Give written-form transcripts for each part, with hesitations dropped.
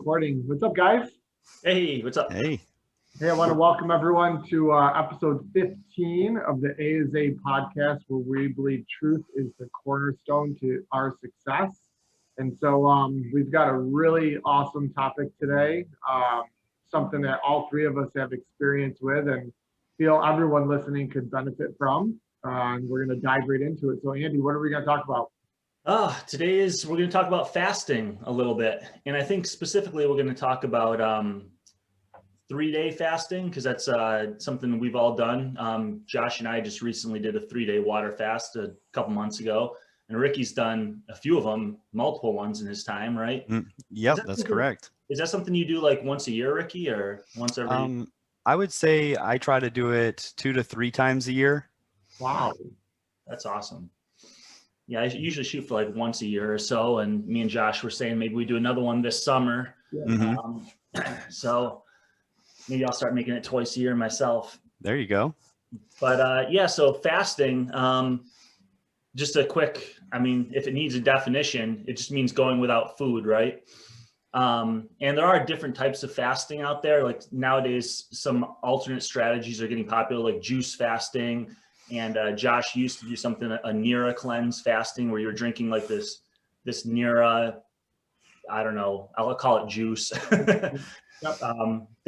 recording. What's up, guys? Hey, what's up? Hey. Hey, I want to welcome everyone to episode 15 of the A is A podcast, where we believe truth is the cornerstone to our success. And so we've got a really awesome topic today, something that all three of us have experience with and feel everyone listening could benefit from. And we're going to dive right into it. So, Andy, what are we going to talk about? Today we're going to talk about fasting a little bit. And I think specifically we're going to talk about 3-day fasting, because that's something we've all done. Josh and I just recently did a 3-day water fast a couple months ago. And Ricky's done a few of them, multiple ones in his time, right? Yep, that's correct. Is that something you do like once a year, Ricky, or once every? I would say I try to do it 2 to 3 times a year. Wow, that's awesome. Yeah, I usually shoot for like once a year or so, and me and Josh were saying maybe we do another one this summer. Yeah. So maybe I'll start making it twice a year myself. There you go. But yeah, so fasting, just a quick, if it needs a definition, it just means going without food, right? And there are different types of fasting out there. Like nowadays, some alternate strategies are getting popular, like juice fasting. And Josh used to do something, a Nira cleanse fasting, where you're drinking like this Nira, I don't know, I'll call it juice, that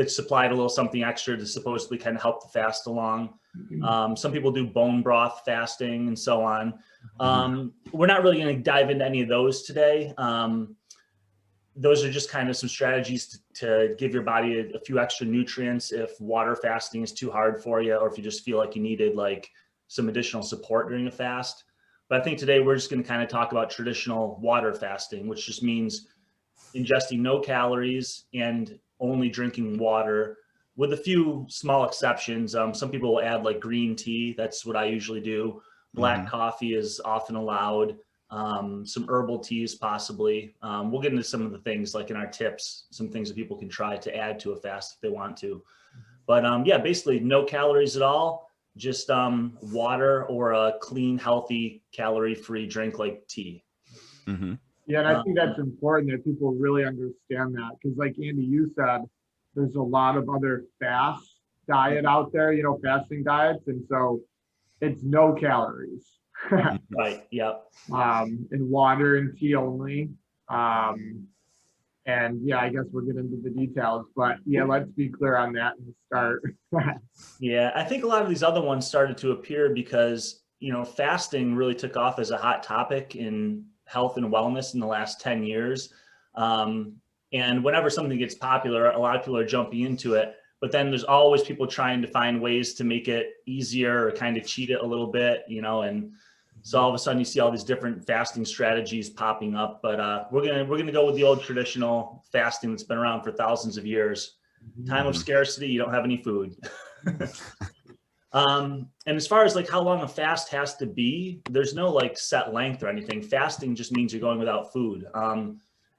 supplied a little something extra to supposedly kind of help the fast along. Some people do bone broth fasting and so on. We're not really going to dive into any of those today. Those are just kind of some strategies to give your body a few extra nutrients if water fasting is too hard for you, or if you just feel like you needed like some additional support during a fast. But I think today we're just going to kind of talk about traditional water fasting, which just means ingesting no calories and only drinking water, with a few small exceptions. Some people will add like green tea. That's what I usually do. Black coffee is often allowed. Some herbal teas possibly. We'll get into some of the things like in our tips, some things that people can try to add to a fast if they want to. But yeah, basically no calories at all. Just water or a clean, healthy, calorie-free drink like tea. Yeah, and I think that's important that people really understand that, because like Andy, you said, there's a lot of other fast diet out there, fasting diets, and so it's no calories. Right, yep. And water and tea only. And yeah, I guess we'll get into the details, but yeah, let's be clear on that and start. Yeah, I think a lot of these other ones started to appear because, fasting really took off as a hot topic in health and wellness in the last 10 years. And whenever something gets popular, a lot of people are jumping into it, but then there's always people trying to find ways to make it easier or kind of cheat it a little bit, and so all of a sudden you see all these different fasting strategies popping up. But we're gonna go with the old traditional fasting that's been around for thousands of years. Time of scarcity, you don't have any food. And as far as like how long a fast has to be, there's no like set length or anything. Fasting just means you're going without food.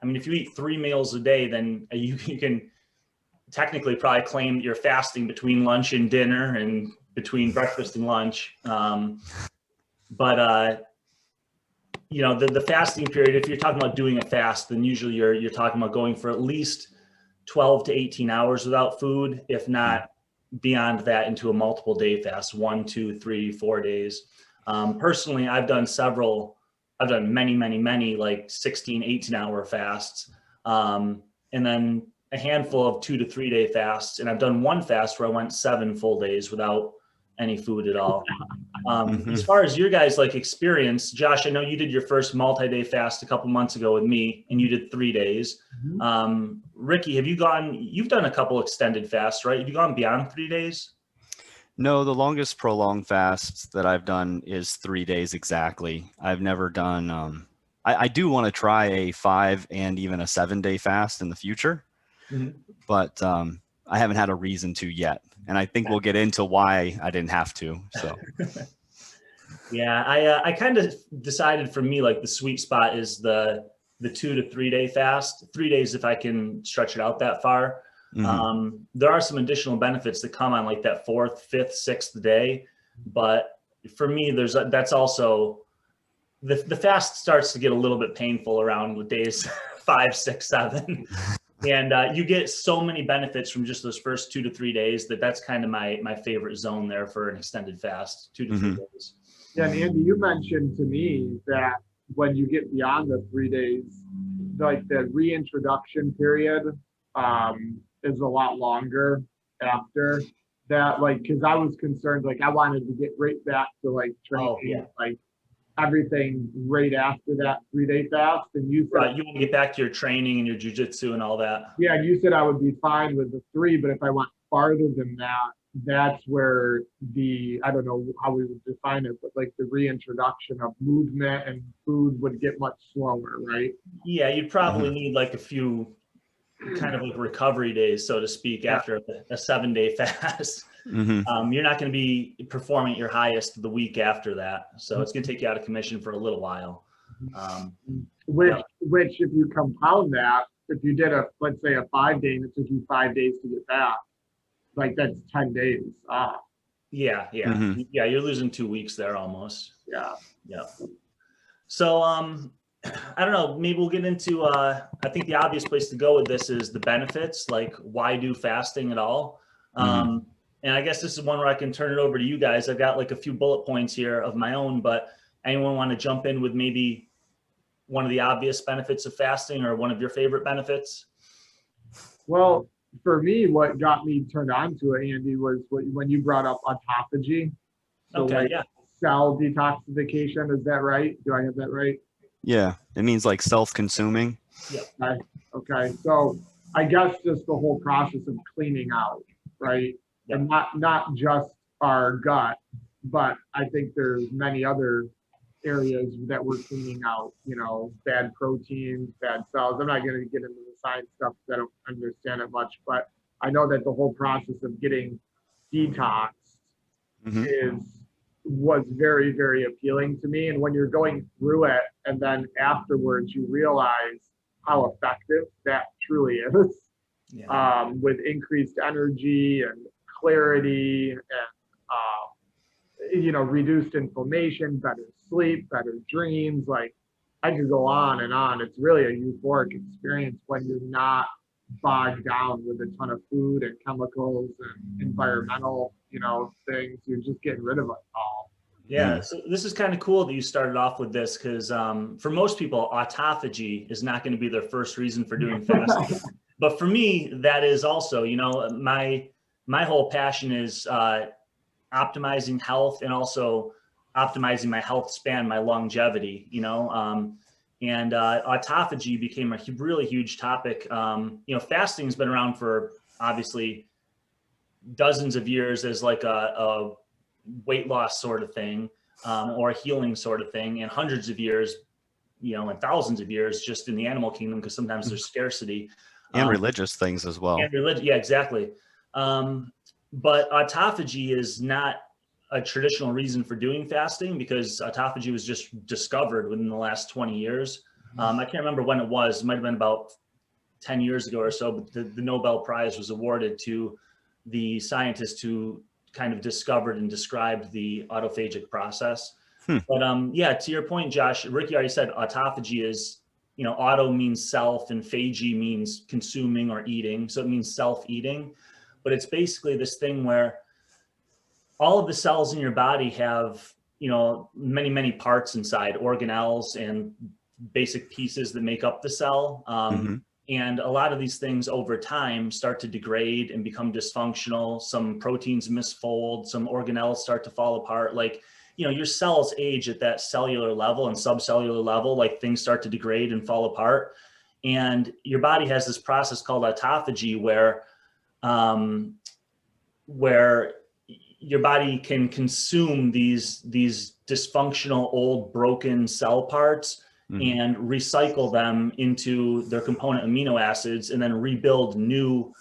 If you eat 3 meals a day, then you can technically probably claim that you're fasting between lunch and dinner and between breakfast and lunch. But the fasting period, if you're talking about doing a fast, then usually you're talking about going for at least 12 to 18 hours without food, if not beyond that into a multiple day fast, 1, 2, 3, 4 days. Personally, I've done many like 16, 18-hour fasts, and then a handful of 2 to 3 day fasts. And I've done one fast where I went 7 full days without any food at all. As far as your guys' like experience, Josh, I know you did your first multi-day fast a couple months ago with me, and you did 3 days. Ricky, you've done a couple extended fasts, right? Have you gone beyond 3 days? No, the longest prolonged fast that I've done is 3 days exactly. I've never done, I do want to try a 5 and even a 7-day fast in the future, but I haven't had a reason to yet. And I think we'll get into why I didn't have to. So, yeah, I kind of decided for me, like the sweet spot is the 2 to 3 day fast. 3 days if I can stretch it out that far. There are some additional benefits that come on like that 4th, 5th, 6th day, but for me, that's also the fast starts to get a little bit painful around days 5, 6, 7. And you get so many benefits from just those first 2 to 3 days that's kind of my favorite zone there for an extended fast, 2 to 3 days. Yeah, and Andy, you mentioned to me that when you get beyond the 3 days, like the reintroduction period is a lot longer after that. Like, because I was concerned, like I wanted to get right back to like training, like everything right after that 3-day fast. And you said you want to get back to your training and your jujitsu and all that. Yeah, and you said I would be fine with the 3, but if I went farther than that, that's where I don't know how we would define it, but like the reintroduction of movement and food would get much slower, right? Yeah, you'd probably need like a few kind of like recovery days, so to speak, after a 7-day fast. You're not going to be performing at your highest the week after that. So it's going to take you out of commission for a little while. Which if you compound that, if you did let's say a 5-day and it took you 5 days to get back, like that's 10 days off. Yeah. You're losing 2 weeks there almost. Yeah. So, I don't know, maybe we'll get into, I think the obvious place to go with this is the benefits, like why do fasting at all? And I guess this is one where I can turn it over to you guys. I've got like a few bullet points here of my own, but anyone want to jump in with maybe one of the obvious benefits of fasting or one of your favorite benefits? Well, for me, what got me turned on to it, Andy, was when you brought up autophagy. So cell detoxification, is that right? Do I have that right? Yeah, it means like self-consuming. Yeah. Okay. So I guess just the whole process of cleaning out, right? Yep. And not just our gut, but I think there's many other areas that we're cleaning out, bad proteins, bad cells. I'm not going to get into the science stuff because I don't understand it much, but I know that the whole process of getting detoxed was very, very appealing to me. And when you're going through it and then afterwards you realize how effective that truly is, with increased energy and clarity and reduced inflammation, better sleep, better dreams. Like I could go on and on. It's really a euphoric experience when you're not bogged down with a ton of food and chemicals and environmental, things. You're just getting rid of it all. Yeah, so this is kind of cool that you started off with this because for most people, autophagy is not going to be their first reason for doing fasting. But for me, that is also, my whole passion is optimizing health and also optimizing my health span, my longevity, and autophagy became a really huge topic. Fasting has been around for obviously dozens of years as like a weight loss sort of thing, or a healing sort of thing, and hundreds of years, and thousands of years just in the animal kingdom, because sometimes there's scarcity. And religious things as well. Yeah, exactly. But autophagy is not a traditional reason for doing fasting because autophagy was just discovered within the last 20 years. I can't remember when it was. It might have been about 10 years ago or so, but the Nobel Prize was awarded to the scientist who kind of discovered and described the autophagic process. But to your point, Josh, Ricky already said autophagy is, auto means self and phagy means consuming or eating. So it means self-eating, but it's basically this thing where all of the cells in your body have, many, many parts inside, organelles and basic pieces that make up the cell. And a lot of these things over time start to degrade and become dysfunctional. Some proteins misfold, some organelles start to fall apart. Like, your cells age at that cellular level and subcellular level, like things start to degrade and fall apart. And your body has this process called autophagy where your body can consume these dysfunctional old broken cell parts and recycle them into their component amino acids and then rebuild new,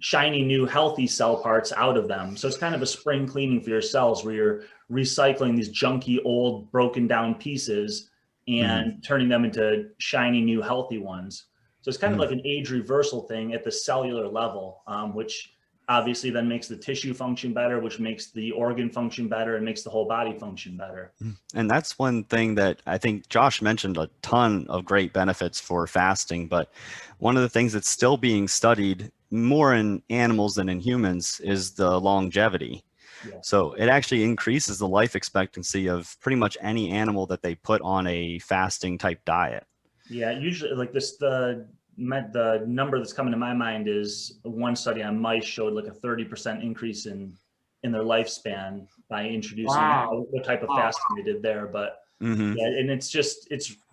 shiny, new, healthy cell parts out of them. So it's kind of a spring cleaning for your cells where you're recycling these junky, old, broken down pieces and turning them into shiny, new, healthy ones. So it's kind of like an age reversal thing at the cellular level, which obviously then makes the tissue function better, which makes the organ function better and makes the whole body function better. And that's one thing that I think Josh mentioned, a ton of great benefits for fasting, but one of the things that's still being studied more in animals than in humans is the longevity. Yeah. So it actually increases the life expectancy of pretty much any animal that they put on a fasting type diet. Yeah, usually like this, the number that's coming to my mind is one study on mice showed like a 30% increase in their lifespan by introducing what type of fasting they did there. But yeah, and it's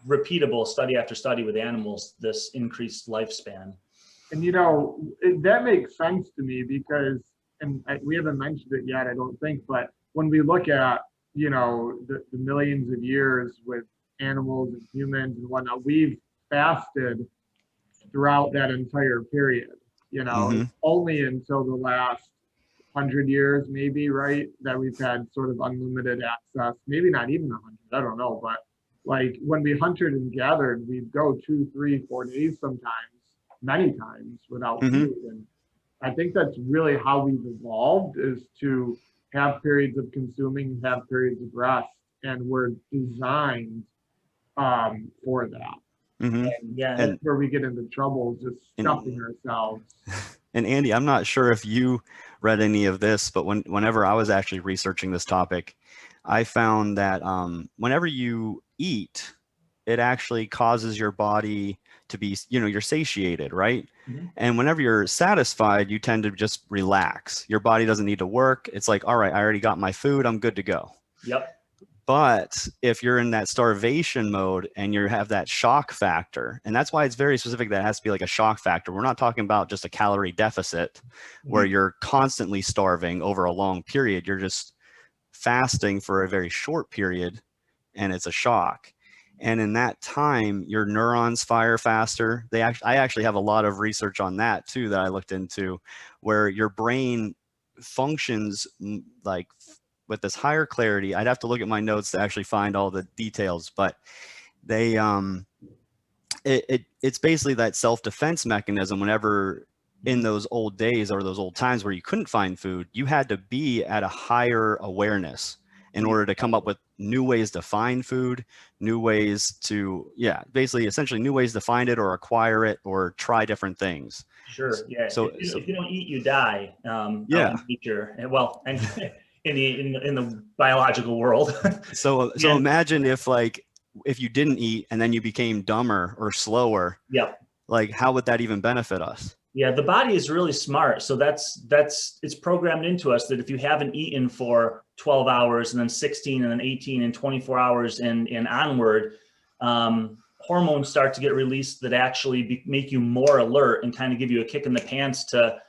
repeatable study after study with animals, this increased lifespan. And that makes sense to me because, and we haven't mentioned it yet, I don't think, but when we look at, the millions of years with animals and humans and whatnot, we've fasted throughout that entire period, only until the last 100 years, maybe, right, that we've had sort of unlimited access, maybe not even 100, I don't know, but like when we hunted and gathered, we'd go 2, 3, 4 days sometimes, many times without food. And I think that's really how we've evolved, is to have periods of consuming, have periods of rest, and we're designed for that. And that's where we get into trouble, just stuffing ourselves. And Andy, I'm not sure if you read any of this, but whenever I was actually researching this topic, I found that whenever you eat, it actually causes your body to be, you're satiated, right? And whenever you're satisfied, you tend to just relax. Your body doesn't need to work. It's like, all right, I already got my food, I'm good to go. Yep. But if you're in that starvation mode and you have that shock factor, and that's why it's very specific that it has to be like a shock factor. We're not talking about just a calorie deficit where you're constantly starving over a long period. You're just fasting for a very short period and it's a shock. And in that time, your neurons fire faster. I actually have a lot of research on that too that I looked into, where your brain functions like with this higher clarity. I'd have to look at my notes to actually find all the details, but they it's basically that self-defense mechanism. Whenever in those old days or those old times where you couldn't find food, you had to be at a higher awareness in order to come up with new ways to find food, new ways to, basically essentially new ways to find it or acquire it or try different things. Sure. Yeah. So if you don't eat, you die. In nature, and in the biological world. So imagine if you didn't eat and then you became dumber or slower. Yeah. Like, how would that even benefit us? Yeah, the body is really smart. So it's programmed into us that if you haven't eaten for 12 hours and then 16 and then 18 and 24 hours and onward, hormones start to get released that actually make you more alert and kind of give you a kick in the pants to,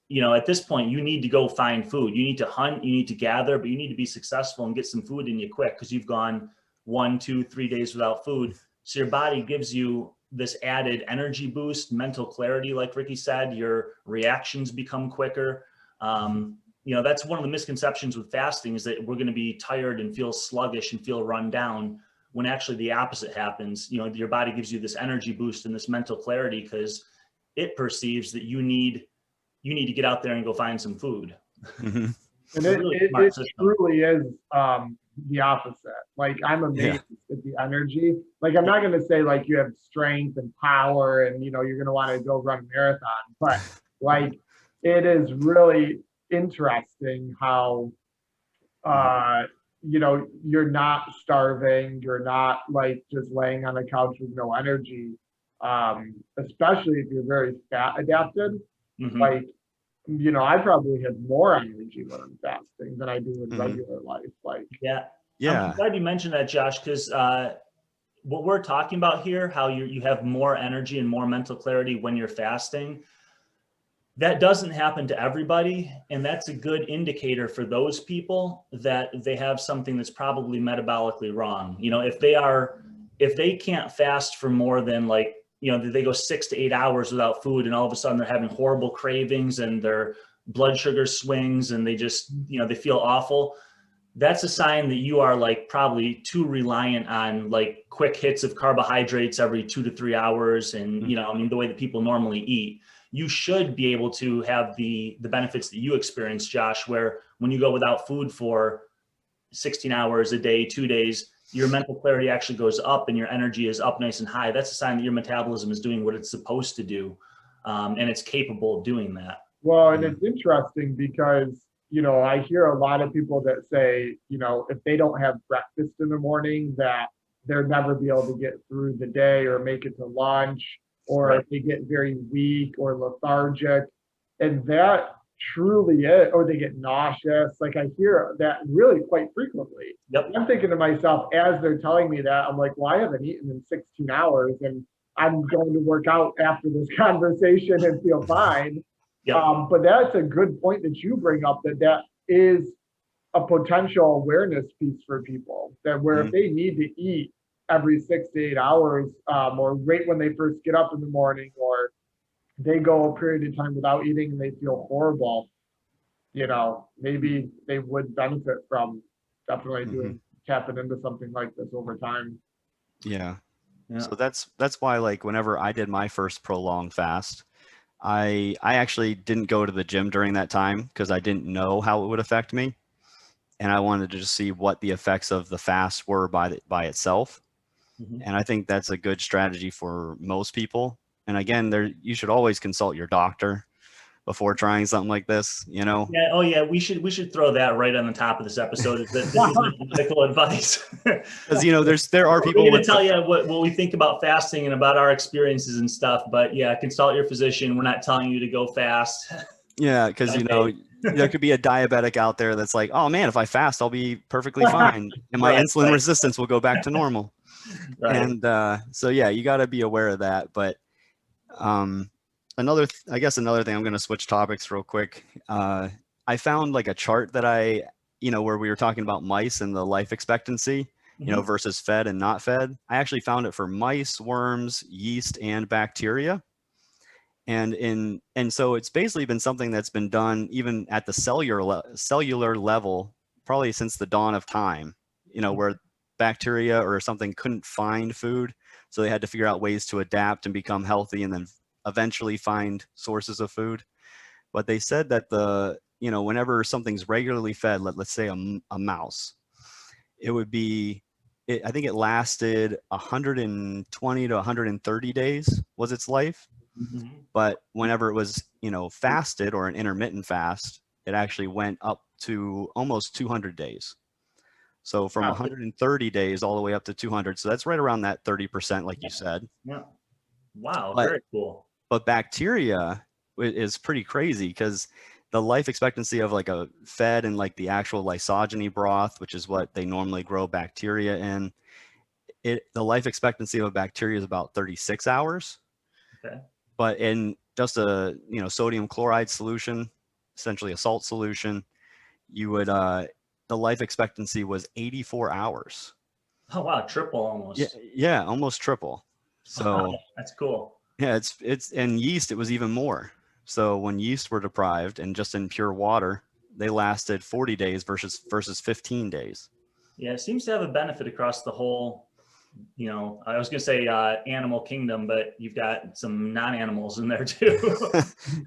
at this point, you need to go find food. You need to hunt, you need to gather, but you need to be successful and get some food in you quick because you've gone 1, 2, 3 days without food. So your body gives you this added energy boost, mental clarity, like Ricky said, your reactions become quicker. That's one of the misconceptions with fasting, is that we're going to be tired and feel sluggish and feel run down, when actually the opposite happens. Your body gives you this energy boost and this mental clarity because it perceives that you need to get out there and go find some food. And it truly is the opposite. Like, I'm amazed at the energy. Like, I'm not going to say like you have strength and power and you're going to want to go run a marathon, but like, it is really interesting how you're not starving, you're not like just laying on the couch with no energy, especially if you're very fat adapted. Like, I probably have more energy when I'm fasting than I do in regular life. Like, I'm glad you mentioned that, Josh, because what we're talking about here, how you have more energy and more mental clarity when you're fasting, that doesn't happen to everybody. And that's a good indicator for those people that they have something that's probably metabolically wrong. If they can't fast for more than they go 6 to 8 hours without food, and all of a sudden they're having horrible cravings and their blood sugar swings and they just, they feel awful. That's a sign that you are probably too reliant on quick hits of carbohydrates every 2 to 3 hours. And, the way that people normally eat. you should be able to have the benefits that you experience, Josh, where when you go without food for 16 hours a day, 2 days, your mental clarity actually goes up and your energy is up nice and high. That's a sign that your metabolism is doing what it's supposed to do. And it's capable of doing that. Well, and it's interesting because, you know, I hear a lot of people that say, you know, if they don't have breakfast in the morning, that they'll never be able to get through the day or make it to lunch, or Right. if they get very weak or lethargic. And that truly is, or they get nauseous. Like I hear that really quite frequently. Yep. I'm thinking to myself, as they're telling me that, I'm like, well, I haven't eaten in 16 hours and I'm going to work out after this conversation and feel fine. Yep. But that's a good point that you bring up, that is a potential awareness piece for people, that where if they need to eat every 6 to 8 hours, or right when they first get up in the morning, or they go a period of time without eating and they feel horrible, you know, maybe they would benefit from definitely tapping into something like this over time. Yeah. Yeah. So that's why, like, whenever I did my first prolonged fast, I actually didn't go to the gym during that time because I didn't know how it would affect me, and I wanted to just see what the effects of the fast were by itself. And I think that's a good strategy for most people. And again, you should always consult your doctor before trying something like this, you know? Yeah. Oh yeah. We should throw that right on the top of this episode. Is that this is not medical advice. Because, you know, there are people We're going with to tell you what we think about fasting and about our experiences and stuff, but yeah, consult your physician. We're not telling you to go fast. Yeah, because, you know, there could be a diabetic out there that's like, oh man, if I fast, I'll be perfectly fine. And my insulin resistance will go back to normal. Right. And so, yeah, you got to be aware of that. But another thing, I'm going to switch topics real quick. I found like a chart that where we were talking about mice and the life expectancy, you know, versus fed and not fed. I actually found it for mice, worms, yeast, and bacteria. And so it's basically been something that's been done even at the cellular level, probably since the dawn of time, you know, where bacteria or something couldn't find food. So they had to figure out ways to adapt and become healthy and then eventually find sources of food. But they said that whenever something's regularly fed, let's say a mouse, I think it lasted 120 to 130 days was its life. But whenever it was, you know, fasted or an intermittent fast, it actually went up to almost 200 days. So from 130 days all the way up to 200. So that's right around that 30%, like you said. Yeah. Wow. Very cool. But bacteria is pretty crazy because the life expectancy of like a fed and like the actual lysogeny broth, which is what they normally grow bacteria in, the life expectancy of a bacteria is about 36 hours. Okay. But in just a sodium chloride solution, essentially a salt solution, you would the life expectancy was 84 hours. Oh wow, triple almost. Yeah, almost triple. So that's cool. Yeah, it's in yeast it was even more. So when yeast were deprived and just in pure water, they lasted 40 days versus 15 days. Yeah, it seems to have a benefit across the whole. You know, I was going to say animal kingdom, but you've got some non-animals in there too.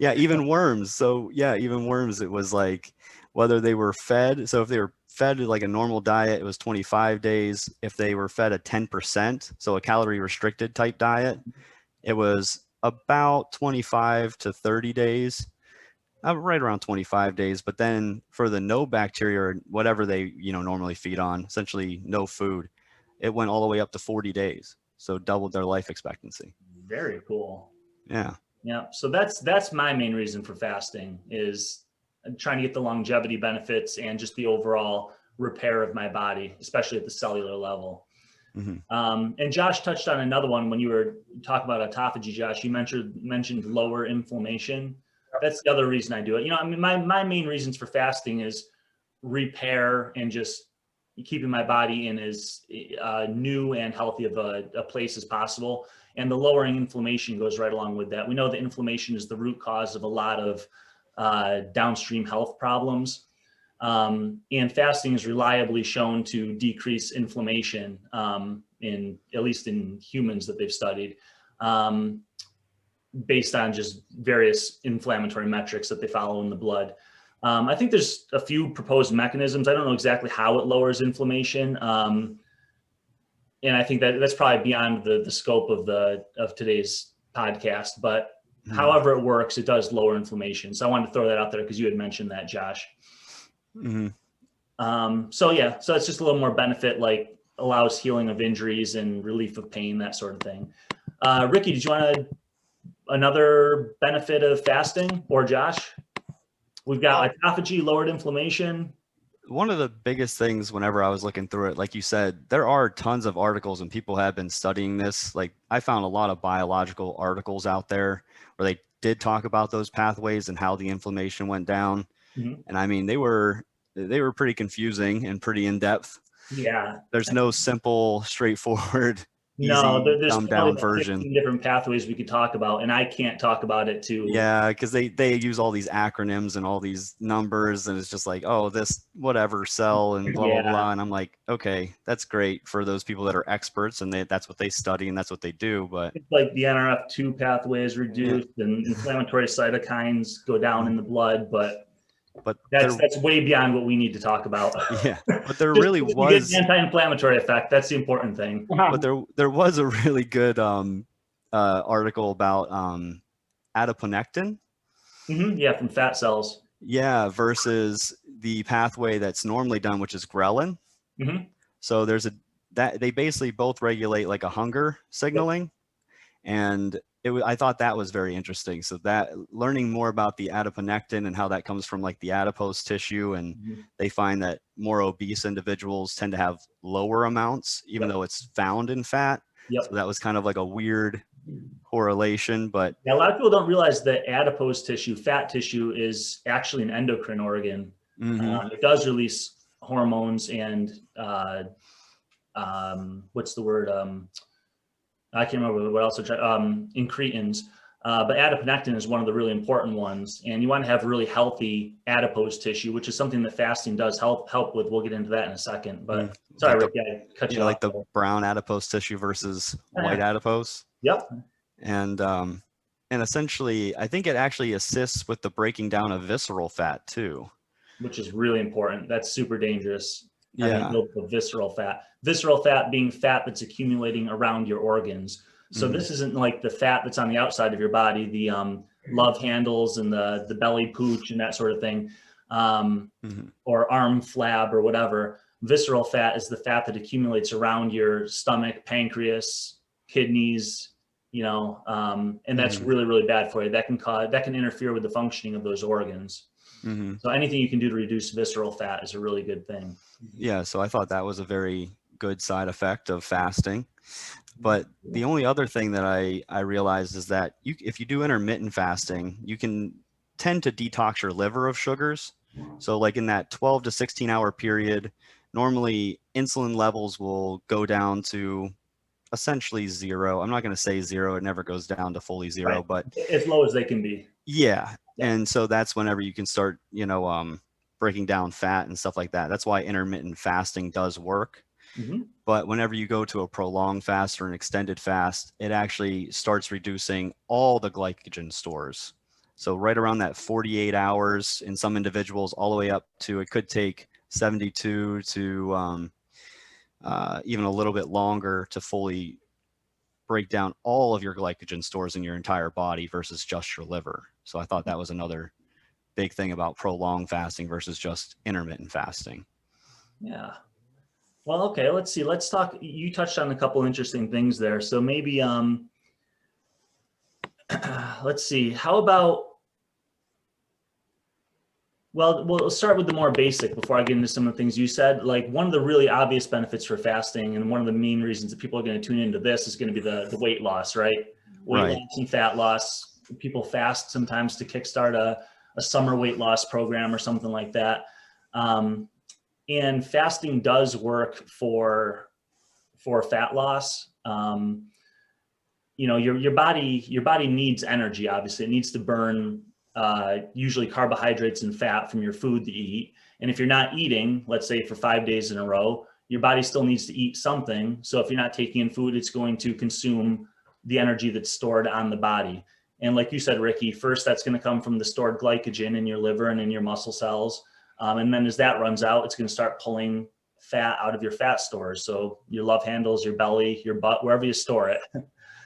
Yeah, even worms. So yeah, even worms, it was like whether they were fed. So if they were fed like a normal diet, it was 25 days. If they were fed a 10%, so a calorie restricted type diet, it was about 25 to 30 days, right around 25 days. But then for the no bacteria or whatever they, normally feed on, essentially no food, it went all the way up to 40 days. So doubled their life expectancy. Very cool. Yeah. Yeah. So that's my main reason for fasting, is trying to get the longevity benefits and just the overall repair of my body, especially at the cellular level. And Josh touched on another one when you were talking about autophagy. Josh, you mentioned lower inflammation. That's the other reason I do it. I mean, my main reasons for fasting is repair and just keeping my body in as new and healthy of a place as possible. And the lowering inflammation goes right along with that. We know that inflammation is the root cause of a lot of downstream health problems. And fasting is reliably shown to decrease inflammation at least in humans that they've studied. based on just various inflammatory metrics that they follow in the blood. I think there's a few proposed mechanisms. I don't know exactly how it lowers inflammation. And I think that's probably beyond the scope of today's podcast, but however it works, it does lower inflammation. So I wanted to throw that out there because you had mentioned that, Josh. So it's just a little more benefit, like allows healing of injuries and relief of pain, that sort of thing. Ricky, did you want another benefit of fasting, or Josh? We've got autophagy, lowered inflammation. One of the biggest things whenever I was looking through it, like you said, there are tons of articles and people have been studying this. Like I found a lot of biological articles out there where they did talk about those pathways and how the inflammation went down. And I mean, they were pretty confusing and pretty in depth. Yeah. There's no simple, straightforward, no, easy, there's dumbed down version. Different pathways we could talk about, and I can't talk about it too. Yeah, because they use all these acronyms and all these numbers, and it's just like, oh, this whatever cell and blah blah blah. And I'm like, okay, that's great for those people that are experts and that's what they study and that's what they do. But it's like the NRF2 pathway is reduced and inflammatory cytokines go down in the blood, but that's way beyond what we need to talk about. Yeah, but there really was an anti-inflammatory effect. That's the important thing. But there was a really good article about adiponectin. Yeah, from fat cells. Yeah, versus the pathway that's normally done, which is ghrelin. So there's they basically both regulate like a hunger signaling, and I thought that was very interesting. So that learning more about the adiponectin and how that comes from like the adipose tissue, and they find that more obese individuals tend to have lower amounts, even though it's found in fat. So that was kind of like a weird correlation, but a lot of people don't realize that adipose tissue, fat tissue, is actually an endocrine organ. It does release hormones and what's the word? I can't remember what else. Incretins, but adiponectin is one of the really important ones, and you want to have really healthy adipose tissue, which is something that fasting does help with. We'll get into that in a second. But sorry, Rick, I cut you off. Like the brown adipose tissue versus white adipose. And essentially, I think it actually assists with the breaking down of visceral fat too, which is really important. That's super dangerous. Yeah. Visceral fat. Visceral fat being fat that's accumulating around your organs. So this isn't like the fat that's on the outside of your body, the love handles and the belly pooch and that sort of thing, or arm flab or whatever. Visceral fat is the fat that accumulates around your stomach, pancreas, kidneys, and that's really, really bad for you. That can interfere with the functioning of those organs. So anything you can do to reduce visceral fat is a really good thing. Yeah, so I thought that was a very good side effect of fasting. But the only other thing that I realized is that if you do intermittent fasting, you can tend to detox your liver of sugars. So like in that 12 to 16 hour period, normally insulin levels will go down to essentially zero. I'm not going to say zero. It never goes down to fully zero, but as low as they can be. Yeah. And so that's whenever you can start, breaking down fat and stuff like that. That's why intermittent fasting does work. But whenever you go to a prolonged fast or an extended fast, it actually starts reducing all the glycogen stores. So right around that 48 hours in some individuals, all the way up to, it could take 72 to even a little bit longer to fully break down all of your glycogen stores in your entire body versus just your liver. So I thought that was another big thing about prolonged fasting versus just intermittent fasting. Yeah. Well, okay, let's see. Let's talk. You touched on a couple interesting things there. So maybe, let's see. How about, well, we'll start with the more basic before I get into some of the things you said. Like one of the really obvious benefits for fasting, and one of the main reasons that people are going to tune into this, is going to be the weight loss, right? Weight loss and fat loss. People fast sometimes to kickstart a summer weight loss program or something like that. And fasting does work for fat loss. Your body needs energy. Obviously, it needs to burn usually carbohydrates and fat from your food that you eat. And if you're not eating, let's say for 5 days in a row, your body still needs to eat something. So if you're not taking in food, it's going to consume the energy that's stored on the body. And like you said, Ricky, first that's going to come from the stored glycogen in your liver and in your muscle cells. And then as that runs out, it's going to start pulling fat out of your fat stores. So your love handles, your belly, your butt, wherever you store it.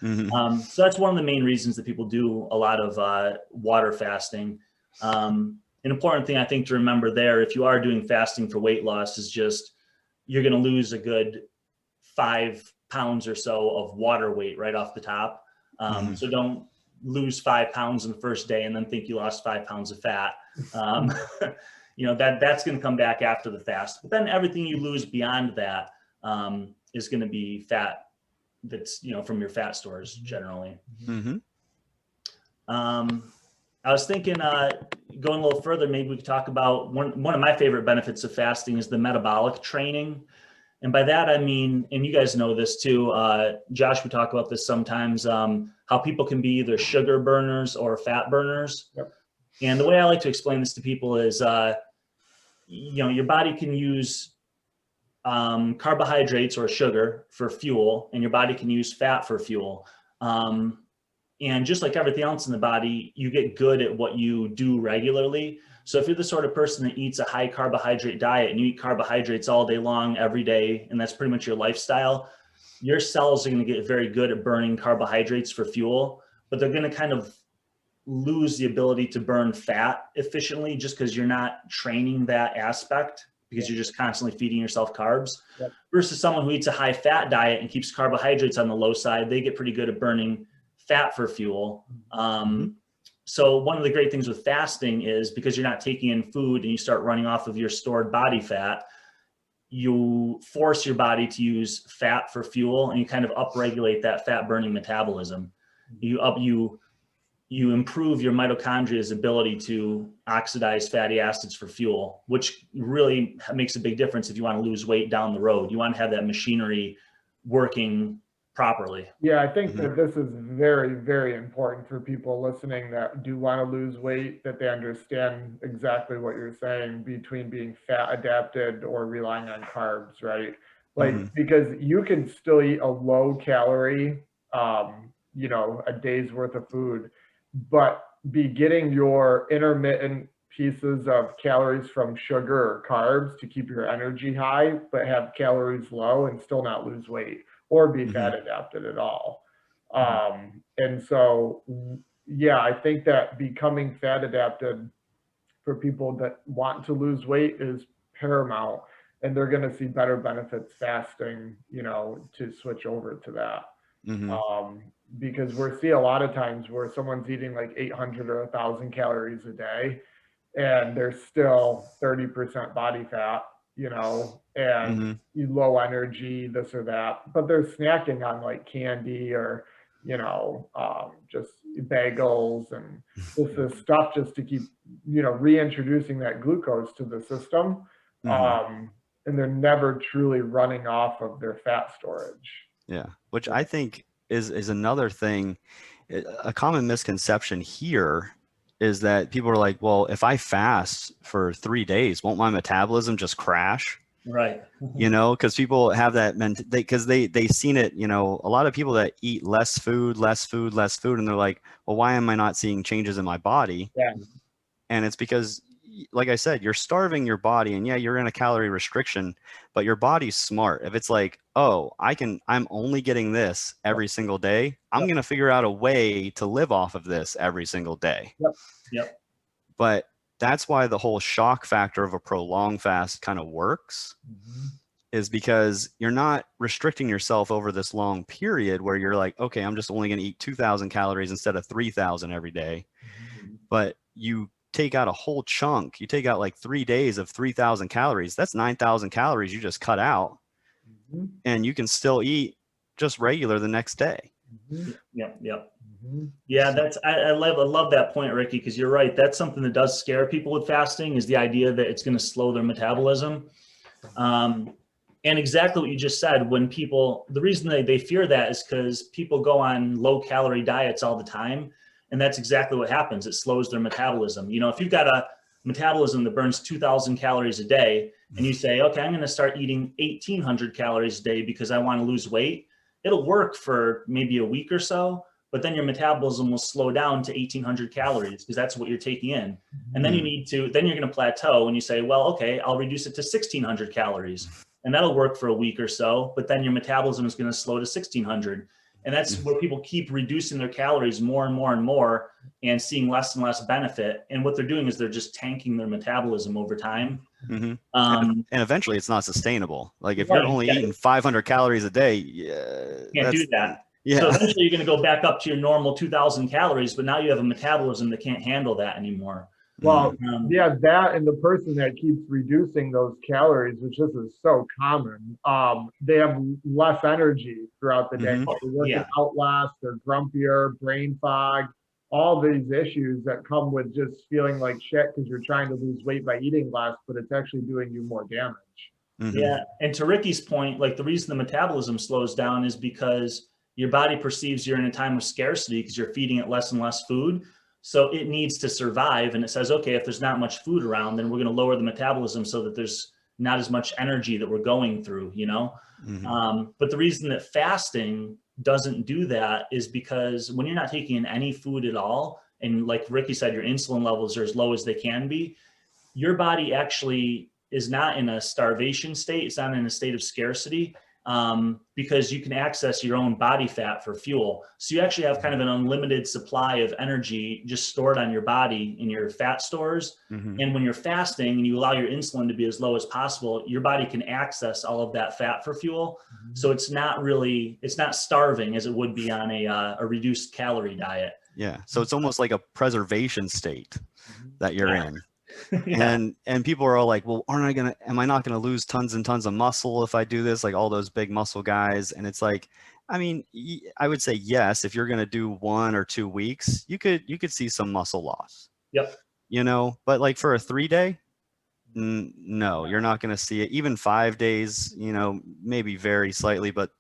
So that's one of the main reasons that people do a lot of water fasting. An important thing I think to remember there, if you are doing fasting for weight loss, is just you're going to lose a good 5 pounds or so of water weight right off the top. So don't lose 5 pounds in the first day and then think you lost 5 pounds of fat. You know, that's going to come back after the fast. But then everything you lose beyond that is going to be fat that's, you know, from your fat stores generally. I was thinking going a little further, maybe we could talk about one of my favorite benefits of fasting is the metabolic training. And by that, I mean, and you guys know this too, Josh, we talk about this sometimes, how people can be either sugar burners or fat burners. And the way I like to explain this to people is, you know, your body can use carbohydrates or sugar for fuel, and your body can use fat for fuel. And just like everything else in the body, you get good at what you do regularly. So if you're the sort of person that eats a high carbohydrate diet and you eat carbohydrates all day long, every day, and that's pretty much your lifestyle, your cells are going to get very good at burning carbohydrates for fuel, but they're going to kind of lose the ability to burn fat efficiently just because you're not training that aspect, because you're just constantly feeding yourself carbs. Versus someone who eats a high fat diet and keeps carbohydrates on the low side, they get pretty good at burning fat for fuel. So one of the great things with fasting is because you're not taking in food and you start running off of your stored body fat, you force your body to use fat for fuel, and you kind of upregulate that fat burning metabolism. You improve your mitochondria's ability to oxidize fatty acids for fuel, which really makes a big difference if you want to lose weight down the road. You want to have that machinery working properly. Yeah, I think that this is very, very important for people listening that do want to lose weight, that they understand exactly what you're saying between being fat adapted or relying on carbs, right? Like, because you can still eat a low calorie, you know, a day's worth of food, but be getting your intermittent pieces of calories from sugar or carbs to keep your energy high, but have calories low and still not lose weight or be fat adapted at all. And so, yeah, I think that becoming fat adapted for people that want to lose weight is paramount, and they're going to see better benefits fasting, you know, to switch over to that. Because we're seeing a lot of times where someone's eating like 800 or 1,000 calories a day, and they're still 30% body fat, you know, and low energy, this or that, but they're snacking on like candy or, you know, just bagels and this stuff just to keep, you know, reintroducing that glucose to the system. And they're never truly running off of their fat storage. Yeah, which I think is another thing. A common misconception here is that people are like, well, if I fast for 3 days, won't my metabolism just crash? Right. You know, because people have that because they've seen it, you know, a lot of people that eat less food, and they're like, well, why am I not seeing changes in my body? And it's because, like I said, you're starving your body, and yeah, you're in a calorie restriction, but your body's smart. If it's like, oh, I'm only getting this every single day, I'm going to figure out a way to live off of this every single day. But that's why the whole shock factor of a prolonged fast kind of works, is because you're not restricting yourself over this long period where you're like, okay, I'm just only going to eat 2,000 calories instead of 3,000 every day. But you take out a whole chunk, you take out like 3 days of 3,000 calories, that's 9,000 calories you just cut out, and you can still eat just regular the next day. Yeah, that's I love that point, Ricky, because you're right. That's something that does scare people with fasting, is the idea that it's going to slow their metabolism. And exactly what you just said, when people, the reason they fear that is because people go on low calorie diets all the time. And that's exactly what happens. It slows their metabolism. You know, if you've got a metabolism that burns 2,000 calories a day, and you say, okay, I'm going to start eating 1,800 calories a day because I want to lose weight, it'll work for maybe a week or so. but then your metabolism will slow down to 1,800 calories because that's what you're taking in. And then then you're going to plateau and you say, well, okay, I'll reduce it to 1,600 calories. And that'll work for a week or so, but then your metabolism is going to slow to 1,600. And that's where people keep reducing their calories more and more and more and seeing less and less benefit. And what they're doing is they're just tanking their metabolism over time. And eventually it's not sustainable. Like if you're only eating 500 calories a day, can't do that. Yeah. So eventually you're going to go back up to your normal 2,000 calories, but now you have a metabolism that can't handle that anymore. Well, yeah, that and the person that keeps reducing those calories, which this is so common, they have less energy throughout the day. They're working out less, they're grumpier, brain fog, all these issues that come with just feeling like shit because you're trying to lose weight by eating less, but it's actually doing you more damage. Yeah, and to Ricky's point, like the reason the metabolism slows down is because your body perceives you're in a time of scarcity because you're feeding it less and less food. So it needs to survive. And it says, okay, if there's not much food around, then we're going to lower the metabolism so that there's not as much energy that we're going through, you know? But the reason that fasting doesn't do that is because when you're not taking in any food at all, and like Ricky said, your insulin levels are as low as they can be, your body actually is not in a starvation state. It's not in a state of scarcity. Because you can access your own body fat for fuel. So you actually have kind of an unlimited supply of energy just stored on your body in your fat stores. And when you're fasting and you allow your insulin to be as low as possible, your body can access all of that fat for fuel. So it's not starving as it would be on a reduced calorie diet. Yeah. So it's almost like a preservation state that you're in. And people are all like, well, am I not gonna lose tons and tons of muscle if I do this, like all those big muscle guys? And it's like, I mean, I would say yes, if you're gonna do 1 or 2 weeks, you could see some muscle loss. You know, but like for a 3-day, no, you're not gonna see it. Even 5 days, you know, maybe very slightly, but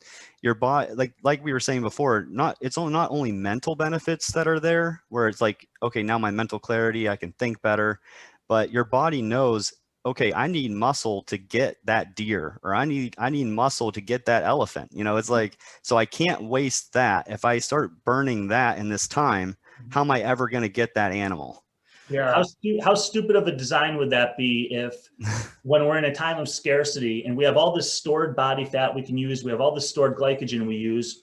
your body, like we were saying before, it's not only mental benefits that are there, where it's like, okay, now my mental clarity, I can think better. But your body knows, okay, I need muscle to get that deer, or I need muscle to get that elephant. You know, it's like, so I can't waste that. If I start burning that in this time, how am I ever going to get that animal? Yeah. How stupid of a design would that be if when we're in a time of scarcity and we have all this stored body fat we can use, we have all this stored glycogen we use,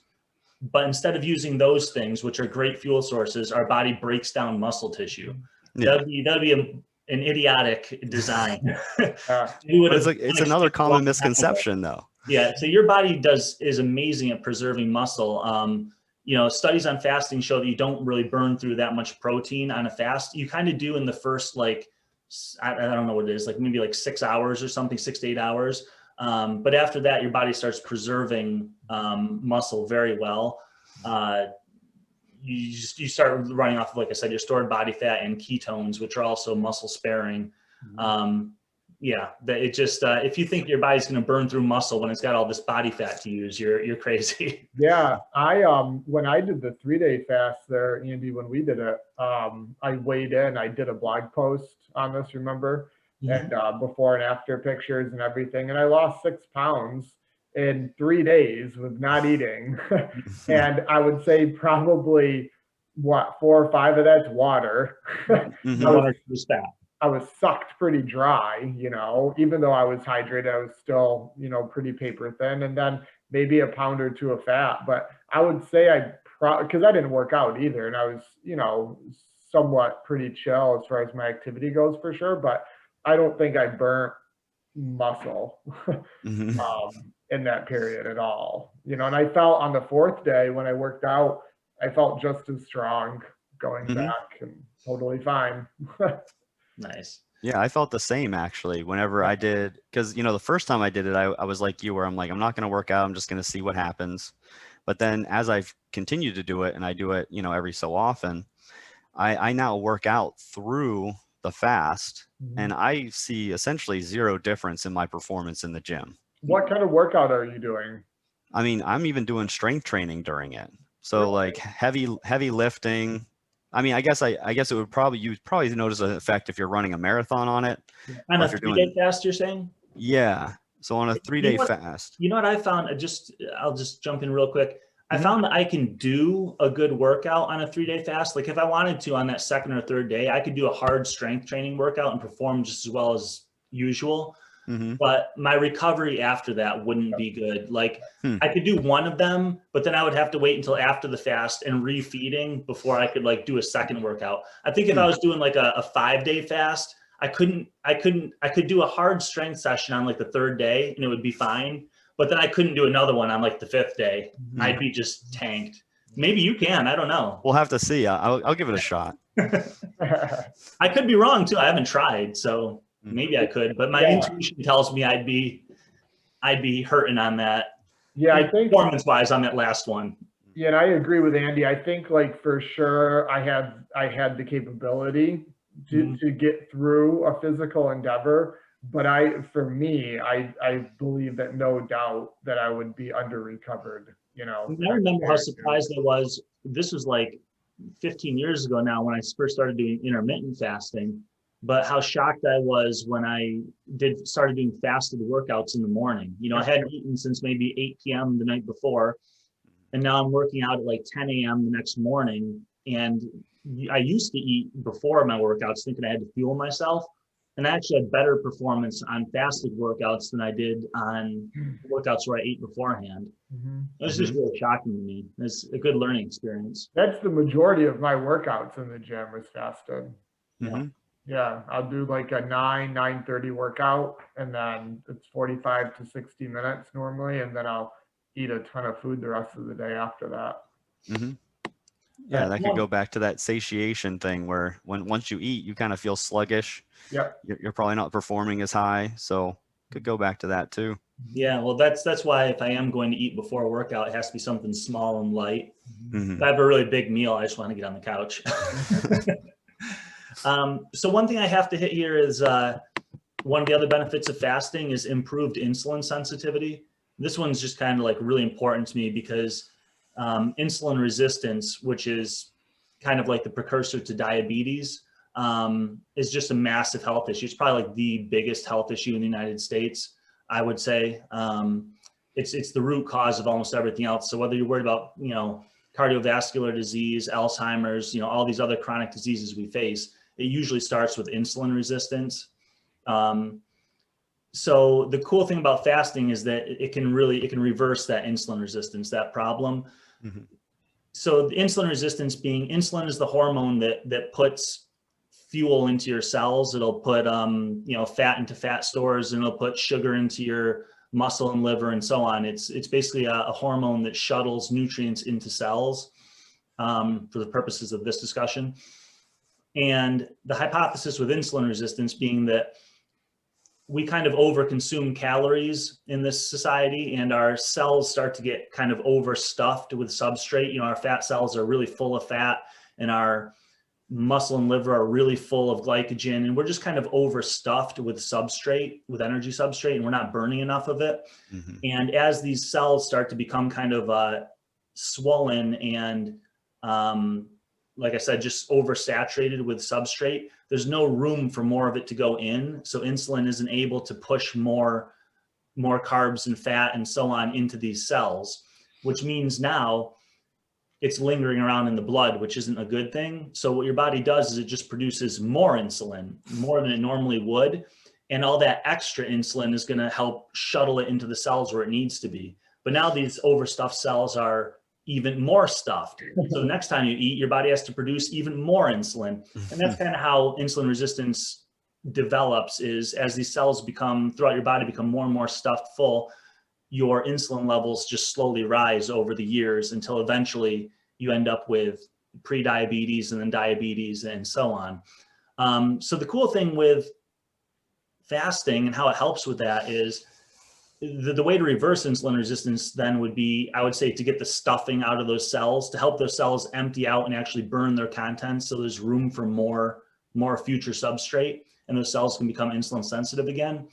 but instead of using those things, which are great fuel sources, our body breaks down muscle tissue. That'd be an idiotic design. It's another common misconception though. Yeah. So your body is amazing at preserving muscle. You know, studies on fasting show that you don't really burn through that much protein on a fast. You kind of do in the first, like, I don't know what it is, like maybe like 6 hours or something, 6 to 8 hours. But after that, your body starts preserving muscle very well. You start running off of, like I said, your stored body fat and ketones, which are also muscle sparing. If you think your body's going to burn through muscle when it's got all this body fat to use, you're crazy. Yeah, when I did the 3-day fast there, Andy, when we did it, I weighed in. I did a blog post on this, remember, and before and after pictures and everything, and I lost 6 pounds in 3 days with not eating. And I would say probably 4 or 5 of that's water. I was sucked pretty dry, you know, even though I was hydrated, I was still, you know, pretty paper thin, and then maybe a pound or 2 of fat. But I would say because I didn't work out either, and I was, you know, somewhat pretty chill as far as my activity goes for sure, but I don't think I burnt muscle in that period at all, you know. And I felt on the 4th day when I worked out, I felt just as strong going back and totally fine. Nice. Yeah, I felt the same actually whenever I did, because, you know, the first time I did it, I was like you, where I'm like, I'm not going to work out, I'm just going to see what happens. But then as I've continued to do it, and I do it, you know, every so often, I now work out through the fast, and I see essentially 0 difference in my performance in the gym. What kind of workout are you doing? I mean, I'm even doing strength training during it. So like heavy lifting. I mean, I guess it would you'd probably notice an effect if you're running a marathon on it. On a 3-day fast, you're saying? Yeah. So on a 3-day fast. You know what I found? I'll just jump in real quick. I found that I can do a good workout on a 3-day fast. Like if I wanted to on that second or third day, I could do a hard strength training workout and perform just as well as usual. But my recovery after that wouldn't be good. Like I could do one of them, but then I would have to wait until after the fast and refeeding before I could like do a second workout. I think if I was doing like a 5-day fast, I could do a hard strength session on like the third day and it would be fine. But then I couldn't do another one on like the 5th day. I'd be just tanked. Maybe you can, I don't know. We'll have to see. I'll give it a shot. I could be wrong too. I haven't tried, so maybe I could, but my intuition tells me I'd be hurting on that. Yeah, I think performance-wise on that last one. Yeah, and I agree with Andy. I think like for sure I had the capability to get through a physical endeavor, but for me, I believe that no doubt that I would be under recovered, you know. I remember how surprised I was. This was like 15 years ago now when I first started doing intermittent fasting. But how shocked I was when I started doing fasted workouts in the morning. You know, I hadn't eaten since maybe 8 p.m. the night before. And now I'm working out at like 10 a.m. the next morning. And I used to eat before my workouts thinking I had to fuel myself. And I actually had better performance on fasted workouts than I did on workouts where I ate beforehand. It was just really shocking to me. It's a good learning experience. That's the majority of my workouts in the gym is fasted. Yeah, I'll do like a 9:30 workout, and then it's 45 to 60 minutes normally, and then I'll eat a ton of food the rest of the day after that. Yeah, that could go back to that satiation thing where once you eat, you kind of feel sluggish. Yep. You're probably not performing as high, so could go back to that too. Yeah, well, that's why if I am going to eat before a workout, it has to be something small and light. If I have a really big meal, I just want to get on the couch. So one thing I have to hit here is one of the other benefits of fasting is improved insulin sensitivity. This one's just kind of like really important to me because insulin resistance, which is kind of like the precursor to diabetes, is just a massive health issue. It's probably like the biggest health issue in the United States, I would say. It's the root cause of almost everything else. So whether you're worried about, you know, cardiovascular disease, Alzheimer's, you know, all these other chronic diseases we face, it usually starts with insulin resistance. So the cool thing about fasting is that it can reverse that insulin resistance, that problem. So the insulin resistance being, insulin is the hormone that puts fuel into your cells. It'll put, you know, fat into fat stores, and it'll put sugar into your muscle and liver and so on. It's basically a hormone that shuttles nutrients into cells for the purposes of this discussion. And the hypothesis with insulin resistance being that we kind of overconsume calories in this society, and our cells start to get kind of overstuffed with substrate. You know, our fat cells are really full of fat, and our muscle and liver are really full of glycogen, and we're just kind of overstuffed with substrate, with energy substrate, and we're not burning enough of it. And as these cells start to become kind of swollen and like I said, just oversaturated with substrate, there's no room for more of it to go in. So insulin isn't able to push more carbs and fat and so on into these cells, which means now it's lingering around in the blood, which isn't a good thing. So what your body does is it just produces more insulin, more than it normally would. And all that extra insulin is going to help shuttle it into the cells where it needs to be. But now these overstuffed cells are even more stuffed. So next time you eat, your body has to produce even more insulin. And that's kind of how insulin resistance develops, is as these cells throughout your body become more and more stuffed full, your insulin levels just slowly rise over the years until eventually you end up with pre-diabetes and then diabetes and so on. So the cool thing with fasting and how it helps with that is the way to reverse insulin resistance then would be, I would say, to get the stuffing out of those cells, to help those cells empty out and actually burn their contents. So there's room for more future substrate, and those cells can become insulin sensitive again.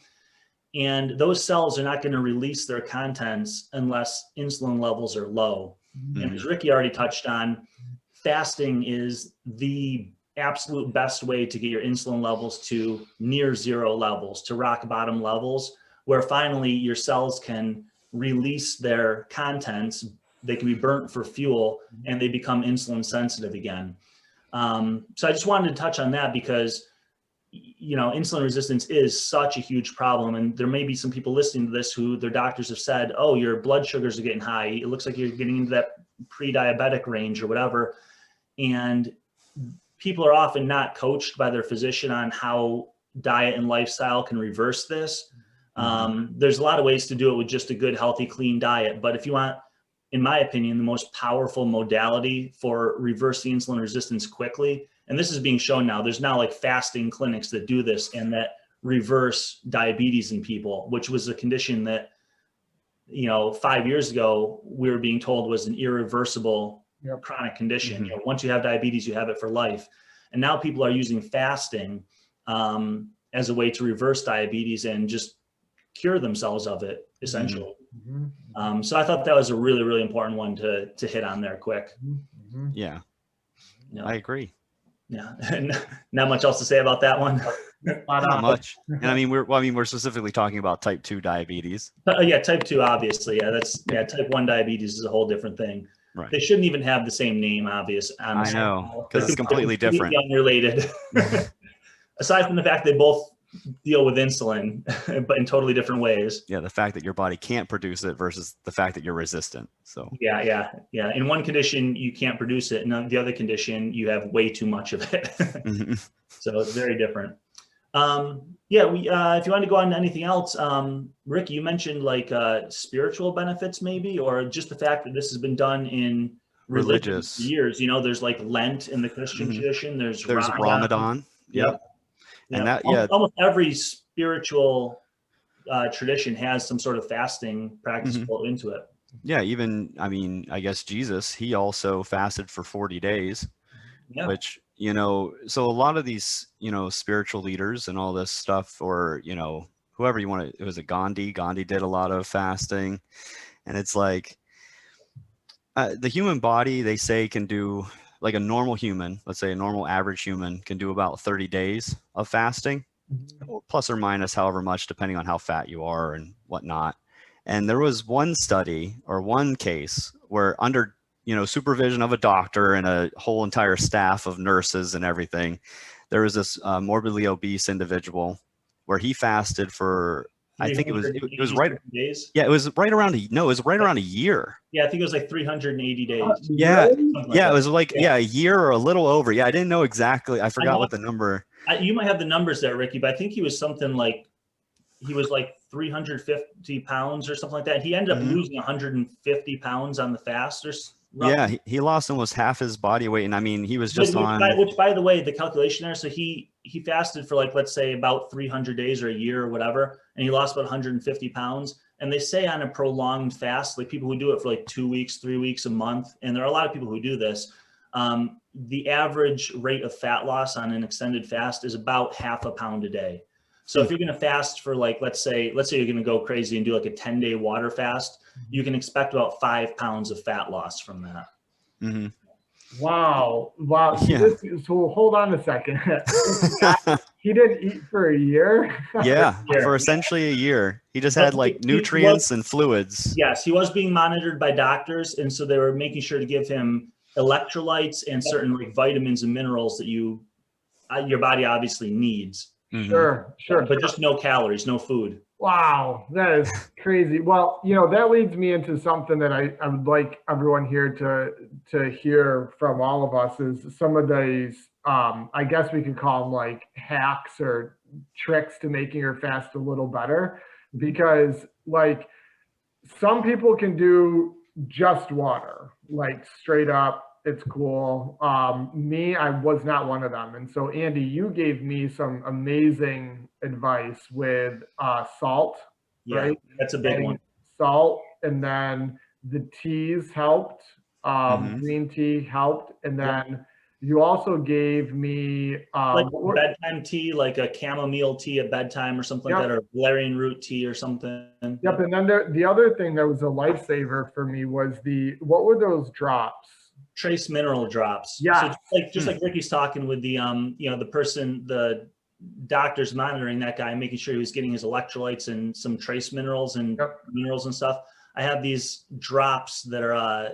And those cells are not going to release their contents unless insulin levels are low. And as Ricky already touched on, fasting is the absolute best way to get your insulin levels to near zero levels, to rock bottom levels, where finally your cells can release their contents they can be burnt for fuel, and they become insulin sensitive again. So I just wanted to touch on that because, you know, insulin resistance is such a huge problem. And there may be some people listening to this who their doctors have said, oh, your blood sugars are getting high. It looks like you're getting into that pre-diabetic range or whatever. And people are often not coached by their physician on how diet and lifestyle can reverse this. There's a lot of ways to do it with just a good, healthy, clean diet. But if you want, in my opinion, the most powerful modality for reversing insulin resistance quickly, and this is being shown now, there's now like fasting clinics that do this and that reverse diabetes in people, which was a condition that, you know, 5 years ago, we were being told was an irreversible chronic condition. You know, once you have diabetes, you have it for life. And now people are using fasting as a way to reverse diabetes and just cure themselves of it, essentially. So I thought that was a really, really important one to hit on there quick. Yeah, Yeah. I agree. Yeah, not much else to say about that one. Not much. And I mean, we're specifically talking about type 2 diabetes. Yeah, type 2, obviously. Yeah, type 1 diabetes is a whole different thing. Right. They shouldn't even have the same name, honestly. I know, because it's completely different. Unrelated. Aside from the fact they both deal with insulin, but in totally different ways. Yeah, the fact that your body can't produce it versus the fact that you're resistant. So yeah. In one condition, you can't produce it. In the other condition, you have way too much of it. So it's very different. If you want to go on to anything else, Rick, you mentioned like spiritual benefits maybe, or just the fact that this has been done in religious years. You know, there's like Lent in the Christian tradition. There's Ramadan. Yep. And that, almost every spiritual tradition has some sort of fasting practice built into it. Yeah, even, I mean, I guess Jesus, he also fasted for 40 days, which, you know, so a lot of these, you know, spiritual leaders and all this stuff, or, you know, whoever you want to, it was Gandhi did a lot of fasting. And it's like the human body, they say, can do, like a normal human, let's say a normal average human can do about 30 days of fasting, plus or minus however much, depending on how fat you are and whatnot. And there was one study or one case where under, you know, supervision of a doctor and a whole entire staff of nurses and everything, there was this morbidly obese individual where he fasted for, I think it was right days. Yeah, it was right around it was right around a year. Yeah, I think it was like 380 days. Yeah, it was like a year or a little over. Yeah, I didn't know exactly. I forgot what the number. You might have the numbers there, Ricky, but I think he was something like 350 pounds or something like that. He ended up losing 150 pounds on the fast. Yeah, he lost almost half his body weight, and I mean, he was just which, by the way, the calculation there. So he fasted for like, let's say about 300 days or a year or whatever, and he lost about 150 pounds. And they say on a prolonged fast, like people who do it for like 2 weeks, 3 weeks, a month, and there are a lot of people who do this. The average rate of fat loss on an extended fast is about 0.5 pound a day. So if you're going to fast for like, let's say you're going to go crazy and do like a 10-day water fast, you can expect about 5 pounds of fat loss from that. Wow. Yeah. So hold on a second. He didn't eat for a year? Yeah, for essentially a year. He just had like nutrients and fluids. Yes, he was being monitored by doctors. And so they were making sure to give him electrolytes and certain like vitamins and minerals that your body obviously needs. Sure. But just no calories, no food. Wow, that is crazy. Well, you know, that leads me into something that I would like everyone here to hear from all of us is some of these, I guess we could call them like hacks or tricks to making your fast a little better, because like some people can do just water, like straight up. It's cool. Me, I was not one of them. And so, Andy, you gave me some amazing advice with salt, right? That's a big one. Salt, and then the teas helped. Green tea helped. And then you also gave me like bedtime tea, like a chamomile tea at bedtime or something like that, or valerian root tea or something. Yep. And then the other thing that was a lifesaver for me was what were those drops? Trace mineral drops. Yeah. So just like Ricky's talking with the the doctors monitoring that guy, making sure he was getting his electrolytes and some trace minerals and minerals and stuff. I have these drops that are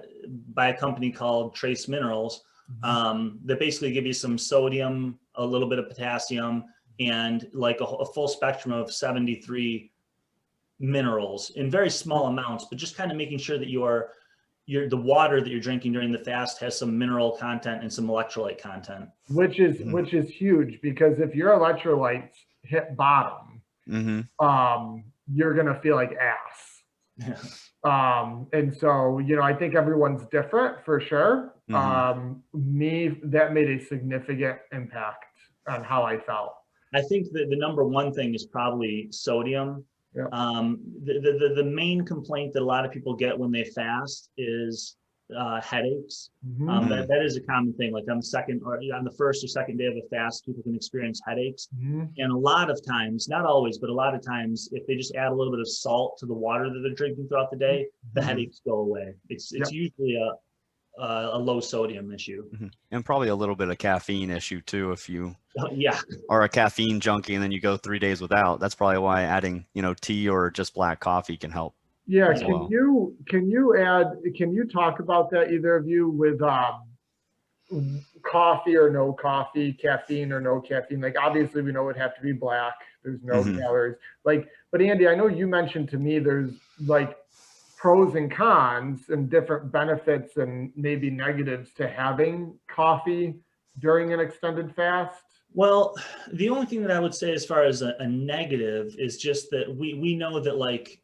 by a company called Trace Minerals that basically give you some sodium, a little bit of potassium, and like a full spectrum of 73 minerals in very small amounts, but just kind of making sure that the water that you're drinking during the fast has some mineral content and some electrolyte content. Which is huge, because if your electrolytes hit bottom, you're gonna feel like ass. And so, I think everyone's different for sure. That made a significant impact on how I felt. I think that the number one thing is probably sodium. Yeah. The main complaint that a lot of people get when they fast is headaches. That is a common thing. Like on the first or second day of a fast, people can experience headaches. And a lot of times, not always, but a lot of times, if they just add a little bit of salt to the water that they're drinking throughout the day, the headaches go away. It's usually a low sodium issue. And probably a little bit of caffeine issue too. If you yeah, are a caffeine junkie and then you go 3 days without, that's probably why adding, tea or just black coffee can help. Yeah. Can you talk about that, either of you, with coffee or no coffee, caffeine or no caffeine? Like, obviously we know it would have to be black. There's no calories. But Andy, I know you mentioned to me there's like pros and cons and different benefits and maybe negatives to having coffee during an extended fast. Well, the only thing that I would say as far as a negative is just that we know that like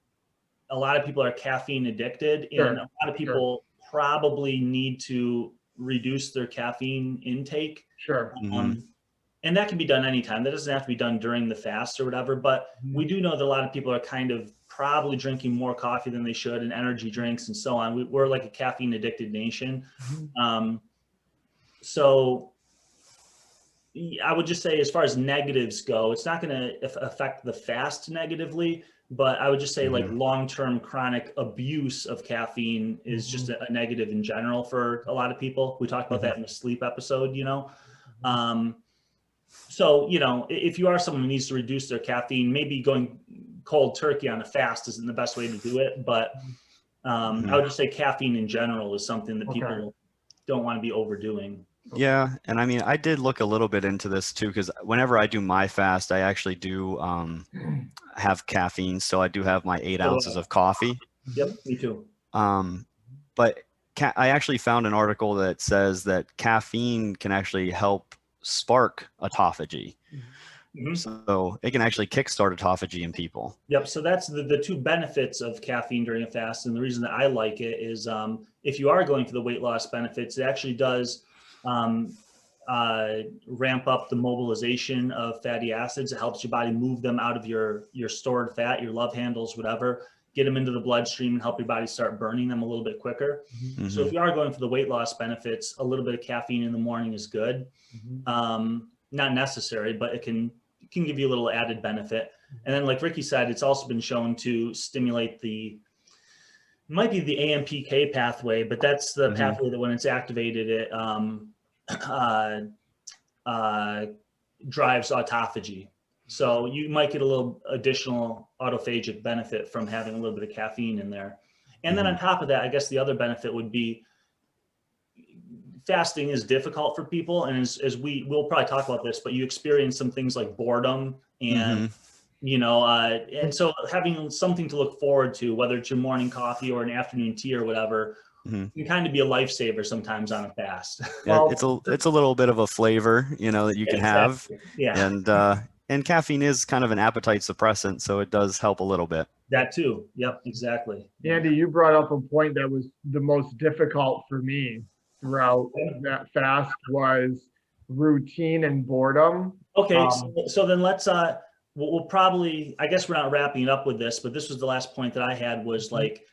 a lot of people are caffeine addicted, and a lot of people probably need to reduce their caffeine intake. And that can be done anytime. That doesn't have to be done during the fast or whatever, but we do know that a lot of people are kind of probably drinking more coffee than they should, and energy drinks and so on. We're like a caffeine addicted nation. So I would just say, as far as negatives go, it's not going to affect the fast negatively, but I would just say like long-term chronic abuse of caffeine is just a negative in general for a lot of people. We talked about that in the sleep episode, So, if you are someone who needs to reduce their caffeine, maybe going cold turkey on a fast isn't the best way to do it. But I would just say caffeine in general is something that people don't want to be overdoing. Yeah. And I mean, I did look a little bit into this too, because whenever I do my fast, I actually do have caffeine. So I do have my 8 ounces of coffee. Yep, me too. But I actually found an article that says that caffeine can actually help spark autophagy. So it can actually kickstart autophagy in people. Yep. So that's the two benefits of caffeine during a fast. And the reason that I like it is if you are going for the weight loss benefits, it actually does ramp up the mobilization of fatty acids. It helps your body move them out of your stored fat, your love handles, whatever, get them into the bloodstream and help your body start burning them a little bit quicker. So if you are going for the weight loss benefits, a little bit of caffeine in the morning is good. Not necessary, but it can give you a little added benefit. And then, like Ricky said, it's also been shown to stimulate might be the AMPK pathway, but that's the pathway that when it's activated, it drives autophagy. So you might get a little additional autophagic benefit from having a little bit of caffeine in there. And then on top of that, I guess the other benefit would be fasting is difficult for people. And as we'll probably talk about this, but you experience some things like boredom and and so having something to look forward to, whether it's your morning coffee or an afternoon tea or whatever, can kind of be a lifesaver sometimes on a fast. Yeah, it's a little bit of a flavor, that you can have. Yeah. And caffeine is kind of an appetite suppressant, so it does help a little bit. That too. Yep, exactly. Andy, you brought up a point that was the most difficult for me throughout that fast was routine and boredom. Okay, so then let's we'll probably, I guess we're not wrapping it up with this, but this was the last point that I had was like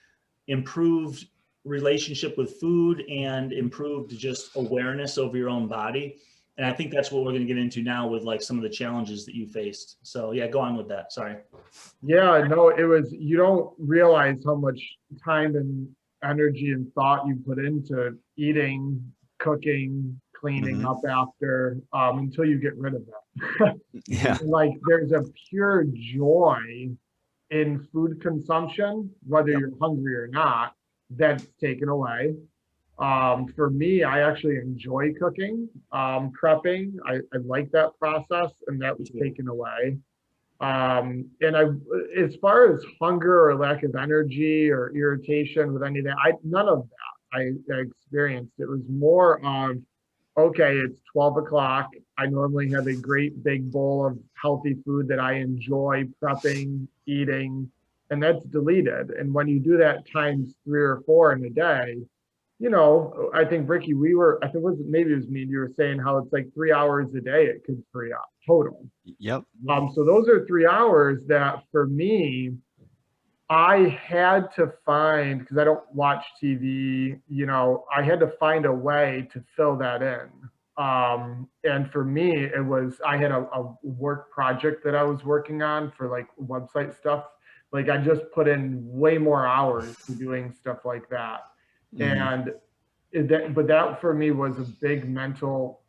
improved relationship with food and improved just awareness over your own body. And I think that's what we're going to get into now with like some of the challenges that you faced. So yeah, go on with that. Sorry. Yeah, no, you don't realize how much time and energy and thought you put into eating, cooking, cleaning up after, until you get rid of that. Yeah. Like there's a pure joy in food consumption, whether you're hungry or not, that's taken away. For me, I actually enjoy cooking, prepping. I like that process, and that was taken away. And as far as hunger or lack of energy or irritation with any of that, none of that I experienced. It was more of, okay, it's 12 o'clock. I normally have a great big bowl of healthy food that I enjoy prepping, eating, and that's deleted. And when you do that times 3 or 4 in a day, I think Ricky, I think maybe it was me, you were saying how it's like 3 hours a day it could free up total. Yep. So those are 3 hours that for me, I had to find, because I don't watch TV, I had to find a way to fill that in. And for me, it was, I had a work project that I was working on for like website stuff. Like I just put in way more hours to doing stuff like that. And but that for me was a big mental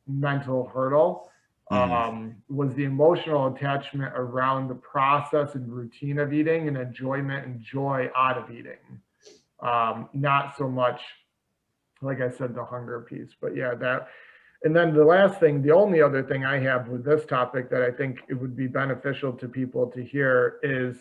hurdle. Was the emotional attachment around the process and routine of eating and enjoyment and joy out of eating. Not so much, like I said, the hunger piece, but yeah, that. And then the last thing, the only other thing I have with this topic that I think it would be beneficial to people to hear is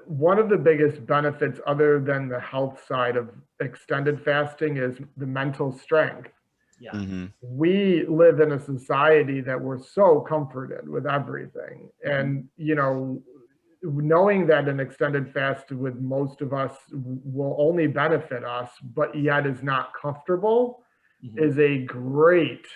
one of the biggest benefits other than the health side of extended fasting is the mental strength. Yeah. We live in a society that we're so comforted with everything. And, knowing that an extended fast with most of us will only benefit us, but yet is not comfortable is a great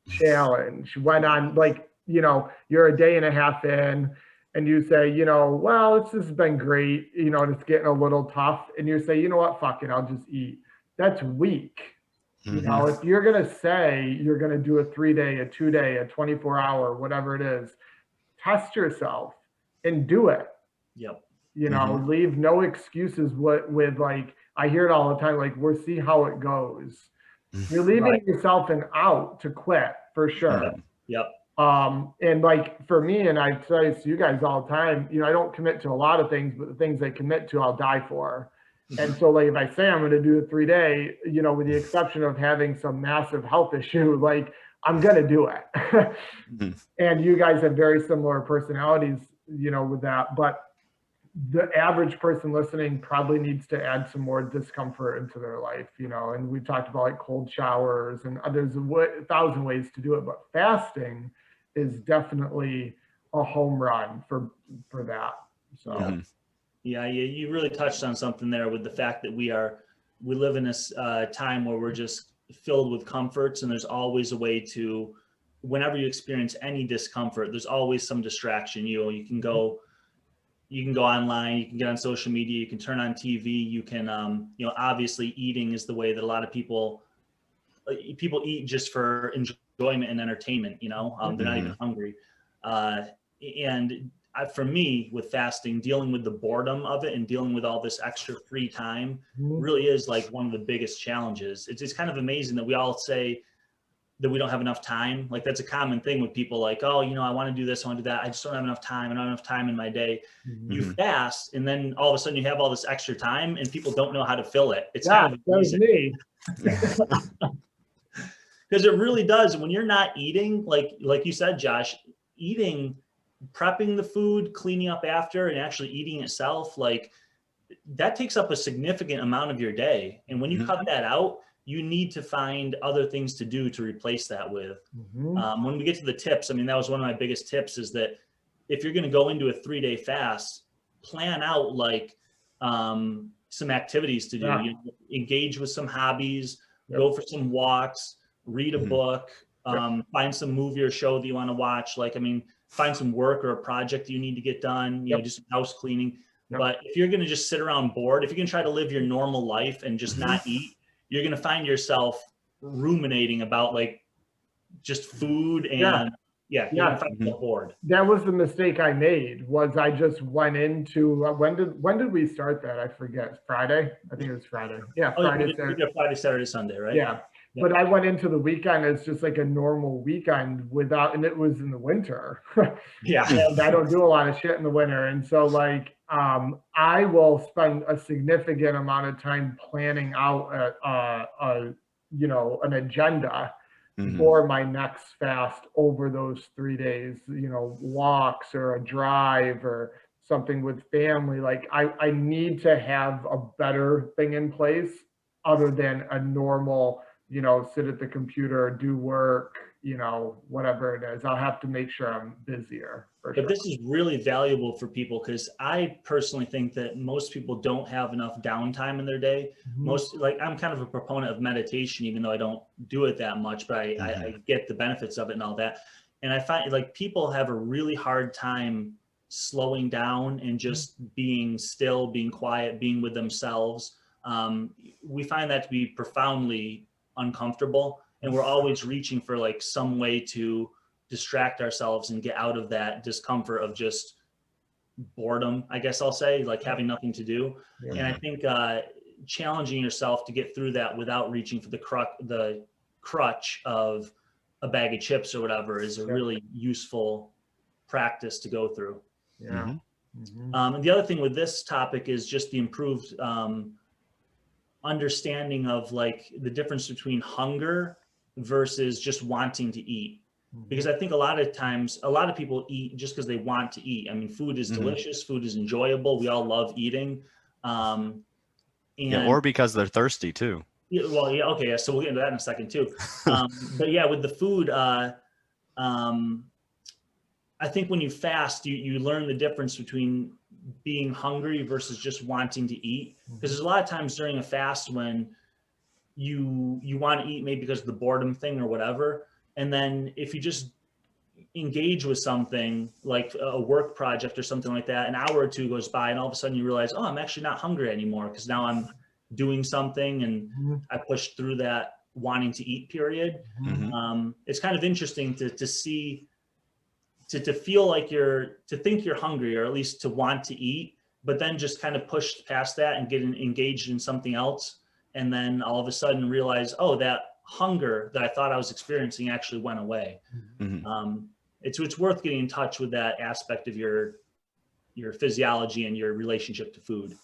challenge. When I'm like, you're a day and a half in and you say, well, this has been great, and it's getting a little tough. And you say, you know what, fuck it, I'll just eat. That's weak. If you're going to say you're going to do a 3-day, a 2-day, a 24-hour, whatever it is, test yourself and do it. Yep. Leave no excuses with like, I hear it all the time, like, we'll see how it goes. You're leaving yourself an out to quit for sure. Yep. And like for me, and I say this to you guys all the time, I don't commit to a lot of things, but the things I commit to, I'll die for. And so like, if I say I'm going to do a 3-day, with the exception of having some massive health issue, like I'm going to do it. And you guys have very similar personalities, with that, but the average person listening probably needs to add some more discomfort into their life, and we talked about like cold showers and there's 1,000 ways to do it, but fasting is definitely a home run for that. So. Yeah, you really touched on something there with the fact that we live in this time where we're just filled with comforts, and there's always a way to, whenever you experience any discomfort, there's always some distraction. You can go online, you can get on social media, you can turn on TV, you can, obviously eating is the way that a lot of people eat just for enjoyment and entertainment, they're not even hungry. For me, with fasting, dealing with the boredom of it and dealing with all this extra free time really is like one of the biggest challenges. It's kind of amazing that we all say that we don't have enough time. Like that's a common thing with people like, oh, I want to do this, I want to do that. I just don't have enough time. I don't have enough time in my day. You fast, and then all of a sudden you have all this extra time and people don't know how to fill it. It's kind of amazing. That was me. Because it really does. When you're not eating, like you said, Josh, prepping the food, cleaning up after, and actually eating itself, like that takes up a significant amount of your day. And when you cut that out, you need to find other things to do to replace that with. When we get to the tips, that was one of my biggest tips, is that if you're going to go into a 3-day fast, plan out like some activities to do. Engage with some hobbies, go for some walks, read a book, find some movie or show that you want to watch. Find some work or a project you need to get done, just house cleaning. But if you're going to just sit around bored, if you're going to try to live your normal life and just not eat, you're going to find yourself ruminating about like just food and you're going to find yourself bored. That was the mistake I made, was I just went into, when did we start that? I forget. Friday? I think it was Friday. Yeah. Friday, Saturday, Sunday, right? Yeah. but I went into the weekend as just like a normal weekend and it was in the winter. Yeah. And I don't do a lot of shit in the winter. And so like, I will spend a significant amount of time planning out an agenda for my next fast over those 3 days, walks or a drive or something with family. Like I need to have a better thing in place other than a normal, sit at the computer, do work, whatever it is. I'll have to make sure I'm busier. But this is really valuable for people because I personally think that most people don't have enough downtime in their day. I'm kind of a proponent of meditation, even though I don't do it that much, but I get the benefits of it and all that. And I find like people have a really hard time slowing down and just being still, being quiet, being with themselves. We find that to be profoundly uncomfortable, and we're always reaching for like some way to distract ourselves and get out of that discomfort of just boredom, I guess I'll say, like having nothing to do. And I think challenging yourself to get through that without reaching for the crutch of a bag of chips or whatever is a really useful practice to go through. And the other thing with this topic is just the improved understanding of like the difference between hunger versus just wanting to eat. Because I think a lot of times, a lot of people eat just because they want to eat. I mean, food is delicious, food is enjoyable. We all love eating. Or because they're thirsty too. Okay. So we'll get into that in a second too. But yeah, with the food, I think when you fast, you learn the difference between being hungry versus just wanting to eat. Because there's a lot of times during a fast when you want to eat maybe because of the boredom thing or whatever. And then if you just engage with something like a work project or something like that, an hour or two goes by and all of a sudden you realize, oh, I'm actually not hungry anymore because now I'm doing something and I pushed through that wanting to eat period. It's kind of interesting to see, to feel like to think you're hungry, or at least to want to eat, but then just kind of push past that and get engaged in something else. And then all of a sudden realize, oh, that hunger that I thought I was experiencing actually went away. It's worth getting in touch with that aspect of your physiology and your relationship to food.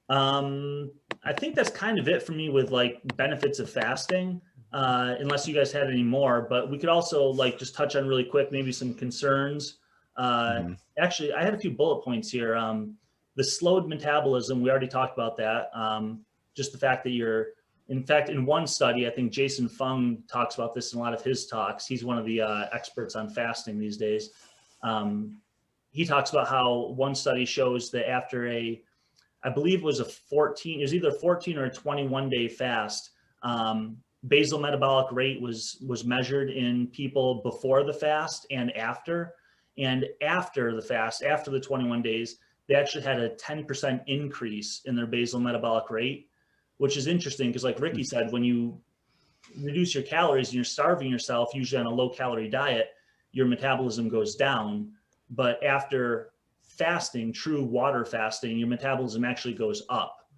I think that's kind of it for me with like benefits of fasting, unless you guys had any more, but we could also like just touch on really quick, maybe some concerns. Actually, I had a few bullet points here. The slowed metabolism, we already talked about that. Just the fact that in fact, in one study, I think Jason Fung talks about this in a lot of his talks. He's one of the experts on fasting these days. He talks about how one study shows that after I believe it was either a 14 or a 21 day fast, basal metabolic rate was measured in people before the fast and after. And after the fast, after the 21 days, they actually had a 10% increase in their basal metabolic rate, which is interesting because like Ricky said, when you reduce your calories and you're starving yourself, usually on a low calorie diet, your metabolism goes down. But after fasting, true water fasting, your metabolism actually goes up.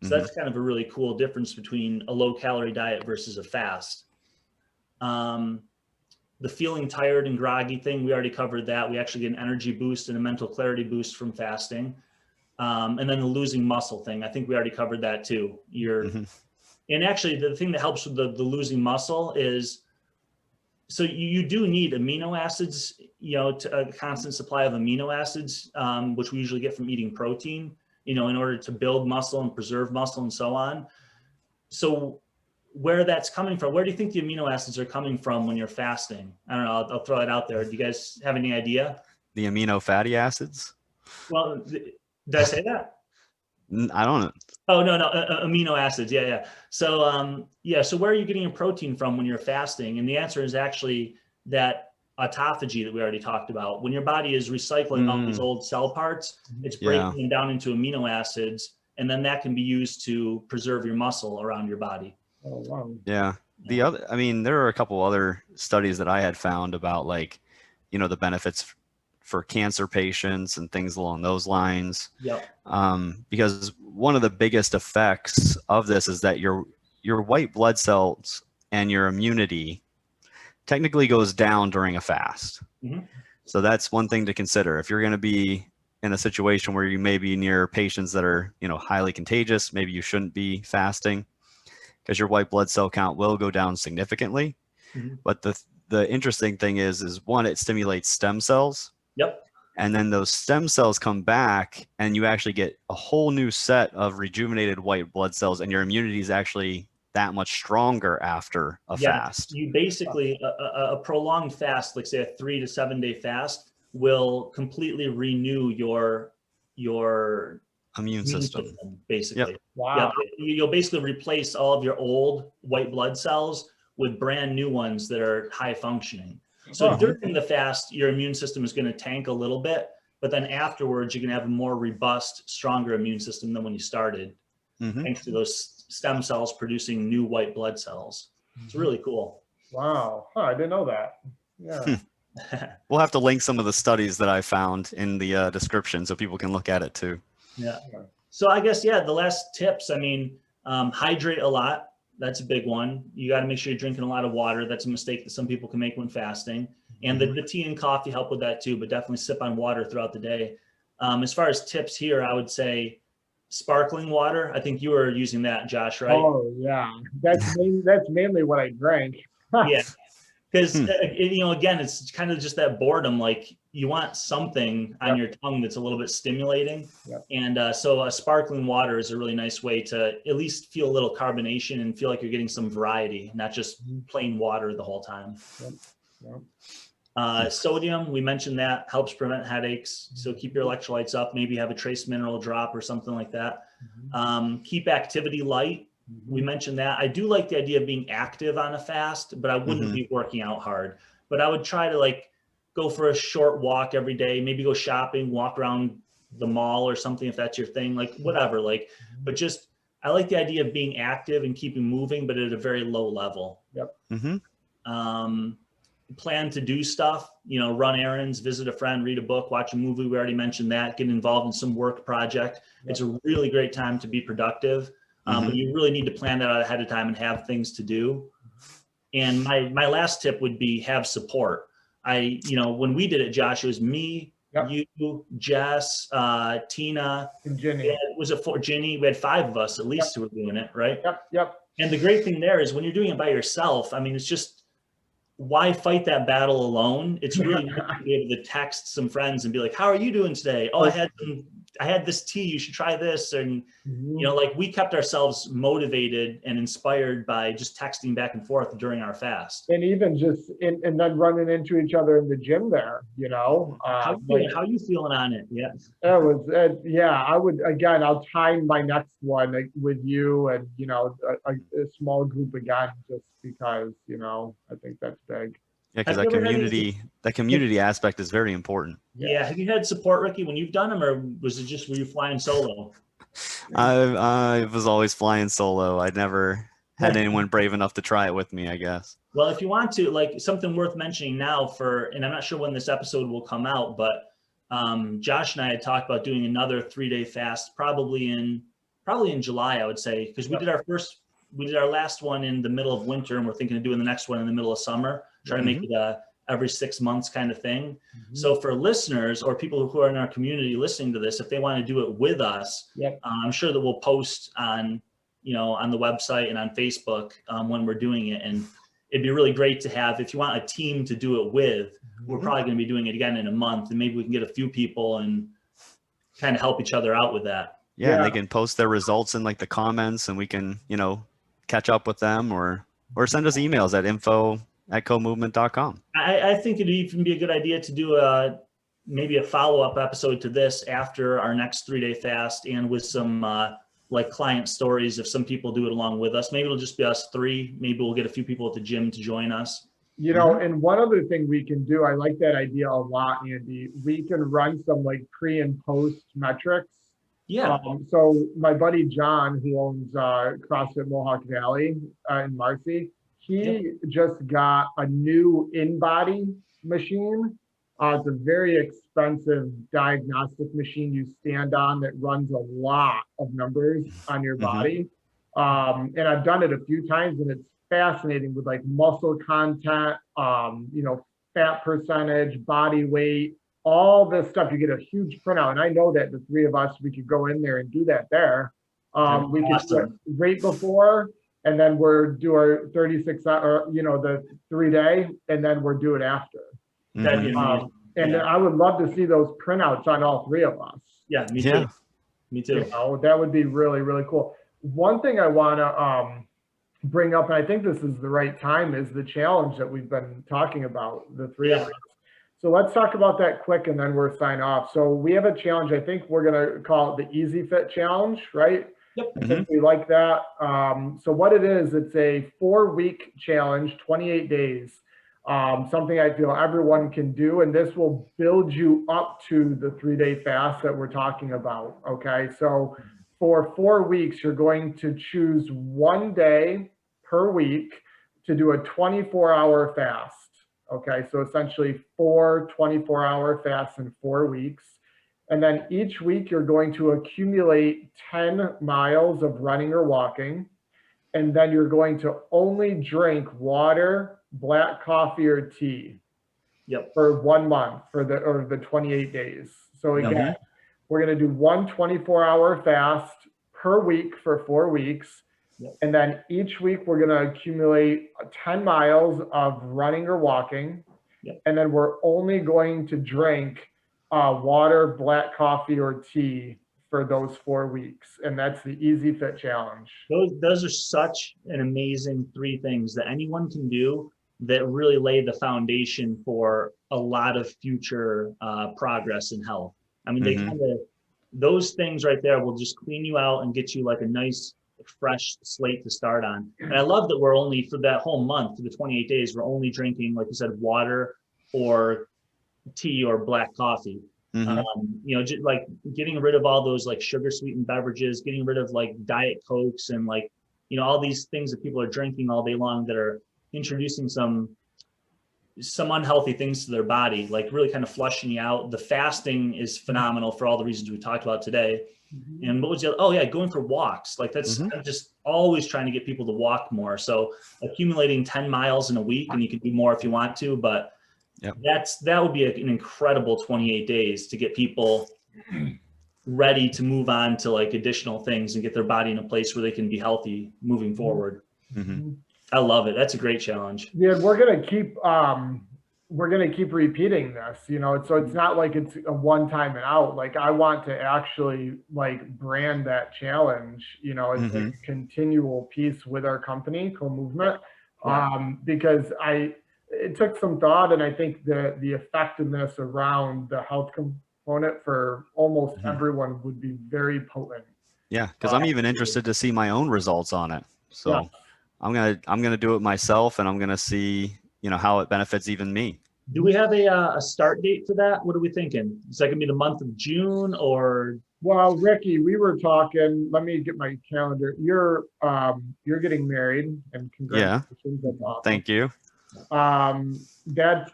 So that's kind of a really cool difference between a low calorie diet versus a fast. The feeling tired and groggy thing, we already covered that. We actually get an energy boost and a mental clarity boost from fasting. And then the losing muscle thing, I think we already covered that too. And actually the thing that helps with the losing muscle is, so you do need amino acids, to a constant supply of amino acids, which we usually get from eating protein, in order to build muscle and preserve muscle and so on. So where that's coming from, where do you think the amino acids are coming from when you're fasting? I don't know, I'll throw it out there. Do you guys have any idea? The amino fatty acids? Well, did I say that? I don't know. Oh, no, amino acids. Yeah. So, so where are you getting your protein from when you're fasting? And the answer is actually that autophagy that we already talked about. When your body is recycling all these old cell parts, it's breaking them down into amino acids, and then that can be used to preserve your muscle around your body. Oh, wow. Yeah. There are a couple other studies that I had found about like, the benefits for cancer patients and things along those lines. Yep. Because one of the biggest effects of this is that your white blood cells and your immunity technically goes down during a fast. Mhm. So that's one thing to consider. If you're going to be in a situation where you may be near patients that are, highly contagious, maybe you shouldn't be fasting because your white blood cell count will go down significantly. Mhm. But the interesting thing is one, it stimulates stem cells. Yep. And then those stem cells come back and you actually get a whole new set of rejuvenated white blood cells, and your immunity is actually that much stronger after a fast. You basically, a prolonged fast, like say a 3 to 7 day fast, will completely renew your Immune system. basically. Yep. Wow. You'll basically replace all of your old white blood cells with brand new ones that are high functioning. So during the fast, your immune system is going to tank a little bit, but then afterwards, you're going to have a more robust, stronger immune system than when you started, thanks to those stem cells producing new white blood cells. It's really cool. Wow. Huh, I didn't know that. Yeah. We'll have to link some of the studies that I found in the description so people can look at it too. Yeah. So I guess, the last tips, hydrate a lot. That's a big one. You got to make sure you're drinking a lot of water. That's a mistake that some people can make when fasting. And the tea and coffee help with that too, but definitely sip on water throughout the day. As far as tips here, I would say sparkling water. I think you were using that, Josh, right? Oh yeah. That's mainly what I drank. Yeah. Because, again, it's kind of just that boredom. Like you want something on your tongue that's a little bit stimulating. Yep. And so a sparkling water is a really nice way to at least feel a little carbonation and feel like you're getting some variety, not just plain water the whole time. Yep. Sodium, we mentioned that helps prevent headaches. So keep your electrolytes up, maybe have a trace mineral drop or something like that. Keep activity light. We mentioned that. I do like the idea of being active on a fast, but I wouldn't be working out hard. But I would try to go for a short walk every day, maybe go shopping, walk around the mall or something if that's your thing, whatever. But just, I like the idea of being active and keeping moving, but at a very low level. Yep. Plan to do stuff, run errands, visit a friend, read a book, watch a movie. We already mentioned that. Get involved in some work project. It's a really great time to be productive. But you really need to plan that out ahead of time and have things to do. And my last tip would be have support. When we did it, Josh, it was me, you, Jess, Tina, And Ginny. was it Ginny? We had 5 of us at least who were doing it, right? Yep. And the great thing there is when you're doing it by yourself, it's just, why fight that battle alone? It's really nice to be able to text some friends and be like, how are you doing today? Oh, I had this tea, you should try this. And, we kept ourselves motivated and inspired by just texting back and forth during our fast. And even just, and then running into each other in the gym there, How are you feeling on it? Yeah. That was, I would, again, I'll time my next one with you and, a small group again, just because, I think that's big. Yeah, because that community aspect is very important. Yeah. Have you had support, Ricky, when you've done them, or was it just, were you flying solo? I was always flying solo. I'd never had anyone brave enough to try it with me, I guess. Well, if you want to, something worth mentioning now and I'm not sure when this episode will come out, but Josh and I had talked about doing another 3-day fast, probably in July, I would say, because we did our last one in the middle of winter, and we're thinking of doing the next one in the middle of summer, try to make it every 6 months kind of thing. So for listeners or people who are in our community listening to this, if they want to do it with us, I'm sure that we'll post on the website and on Facebook when we're doing it. And it'd be really great to have, if you want a team to do it with, we're probably going to be doing it again in a month, and maybe we can get a few people and kind of help each other out with that. Yeah, and they can post their results in the comments, and we can, catch up with them or send us emails at info@comovement.com. I think it'd even be a good idea to do maybe a follow-up episode to this after our next 3-day fast, and with some client stories if some people do it along with us. Maybe it'll just be us 3. Maybe we'll get a few people at the gym to join us. And one other thing we can do, I like that idea a lot, Andy. We can run some pre and post metrics. Yeah. So my buddy John, who owns CrossFit Mohawk Valley in Marcy, he just got a new InBody machine. It's a very expensive diagnostic machine you stand on that runs a lot of numbers on your body. And I've done it a few times, and it's fascinating with like muscle content, fat percentage, body weight, all this stuff. You get a huge printout. And I know that the three of us, we could go in there and do that there. We could do it right before, and then do our 36 hour, the 3-day, and then do it after. That'd be amazing. And I would love to see those printouts on all three of us. Yeah, me too. Me too. That would be really, really cool. One thing I want to bring up, and I think this is the right time, is the challenge that we've been talking about, the three of us. So let's talk about that quick, and then we'll sign off. So we have a challenge. I think we're going to call it the Easy Fit Challenge, right? Yep. I think we like that. So what it is, it's a 4-week challenge, 28 days. Something I feel everyone can do, and this will build you up to the 3-day fast that we're talking about. Okay, so for 4 weeks, you're going to choose 1 day per week to do a 24-hour fast. Okay, so essentially 4 24-hour fasts in 4 weeks. And then each week, you're going to accumulate 10 miles of running or walking. And then you're going to only drink water, black coffee, or tea for 1 month or the 28 days. So again, we're going to do 1 24-hour fast per week for 4 weeks. And then each week we're going to accumulate 10 miles of running or walking. And then we're only going to drink water, black coffee, or tea for those 4 weeks. And that's the Easy Fit Challenge. Those are such an amazing 3 things that anyone can do that really lay the foundation for a lot of future progress in health. I mean, they those things right there will just clean you out and get you like a nice fresh slate to start on. And I love that we're only, for that whole month, for the 28 days, we're only drinking, like you said, water or tea or black coffee. Just like getting rid of all those like sugar sweetened beverages, getting rid of like Diet Cokes and like, all these things that people are drinking all day long that are introducing some unhealthy things to their body, like really kind of flushing you out. The fasting is phenomenal for all the reasons we talked about today. And what was the other? Oh yeah, going for walks. Like that's, I'm just always trying to get people to walk more. So accumulating 10 miles in a week, and you can do more if you want to, but that would be an incredible 28 days to get people ready to move on to like additional things and get their body in a place where they can be healthy moving forward. I love it. That's a great challenge. Yeah, we're gonna keep repeating this, so it's not like it's a one-time and out. Like I want to actually like brand that challenge, it's a continual piece with our company, Co-Movement, because it took some thought, and I think the effectiveness around the health component for almost everyone would be very potent. Yeah, because I'm even interested to see my own results on it. So I'm gonna do it myself, and I'm gonna see how it benefits even me. Do we have a start date for that? What are we thinking? Is that gonna be the month of June or? Well, Ricky, we were talking. Let me get my calendar. You're getting married, and congratulations. Yeah. That's awesome. Thank you. That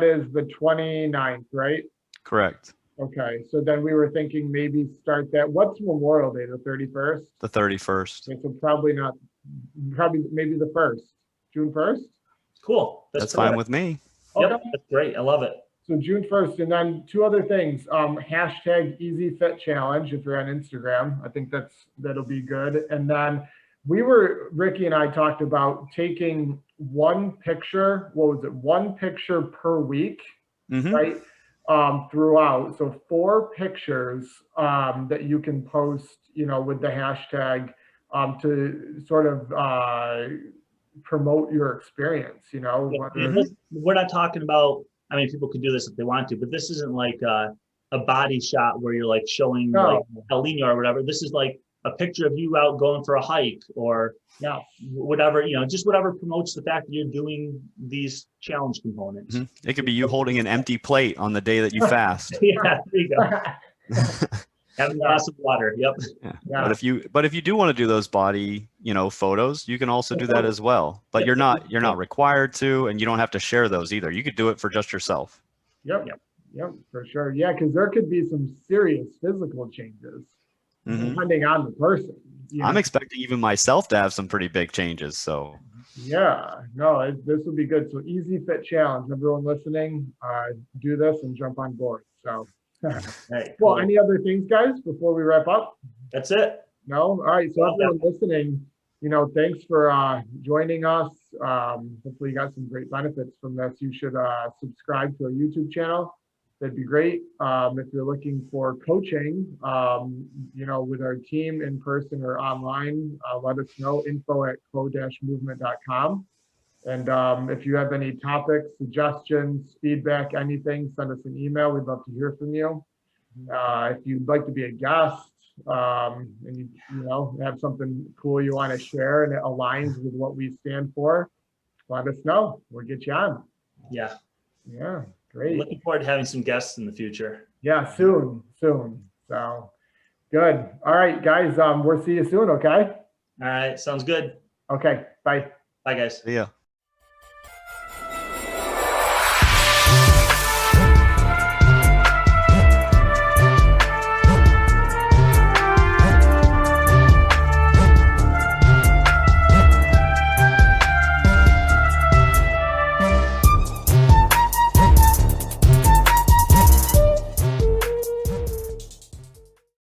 is the 29th, right? Correct. Okay, so then we were thinking maybe start that. What's Memorial Day? The 31st. The 31st. Okay, so probably maybe the 1st, June 1st. Cool. That's fine with me. Yep, that's great. I love it. So June 1st, and then 2 other things. Hashtag Easy Fit Challenge if you're on Instagram. I think that'll be good. And then Ricky and I talked about taking one picture. What was it? One picture per week, right? Throughout. So 4 pictures that you can post, with the hashtag to sort of promote your experice, We're not talking about, I mean, people could do this if they want to, but this isn't like a body shot where you're like showing like how lean you are or whatever. This is like a picture of you out going for a hike or whatever, just whatever promotes the fact that you're doing these challenge components. It could be you holding an empty plate on the day that you fast. Yeah, there you go. Having a glass of water. Yep. Yeah. But if you do want to do those body, photos, you can also do that as well. But you're not required to, and you don't have to share those either. You could do it for just yourself. Yep, for sure. Yeah, because there could be some serious physical changes depending on the person. I'm expecting even myself to have some pretty big changes. So yeah, no, this will be good. So Easy Fit Challenge, everyone listening, do this and jump on board. So, Hey, well, cool. any other things, guys, before we wrap up? That's it. No? All right. So everyone listening, thanks for joining us. Hopefully you got some great benefits from this. You should subscribe to our YouTube channel. That'd be great. If you're looking for coaching, with our team in person or online, let us know, info@co-movement.com. And if you have any topics, suggestions, feedback, anything, send us an email. We'd love to hear from you. If you'd like to be a guest, and you have something cool you want to share and it aligns with what we stand for, let us know. We'll get you on. Yeah. Yeah, great. Looking forward to having some guests in the future. Yeah, soon. So good. All right, guys. We'll see you soon. Okay. All right. Sounds good. Okay. Bye. Bye, guys. yeah.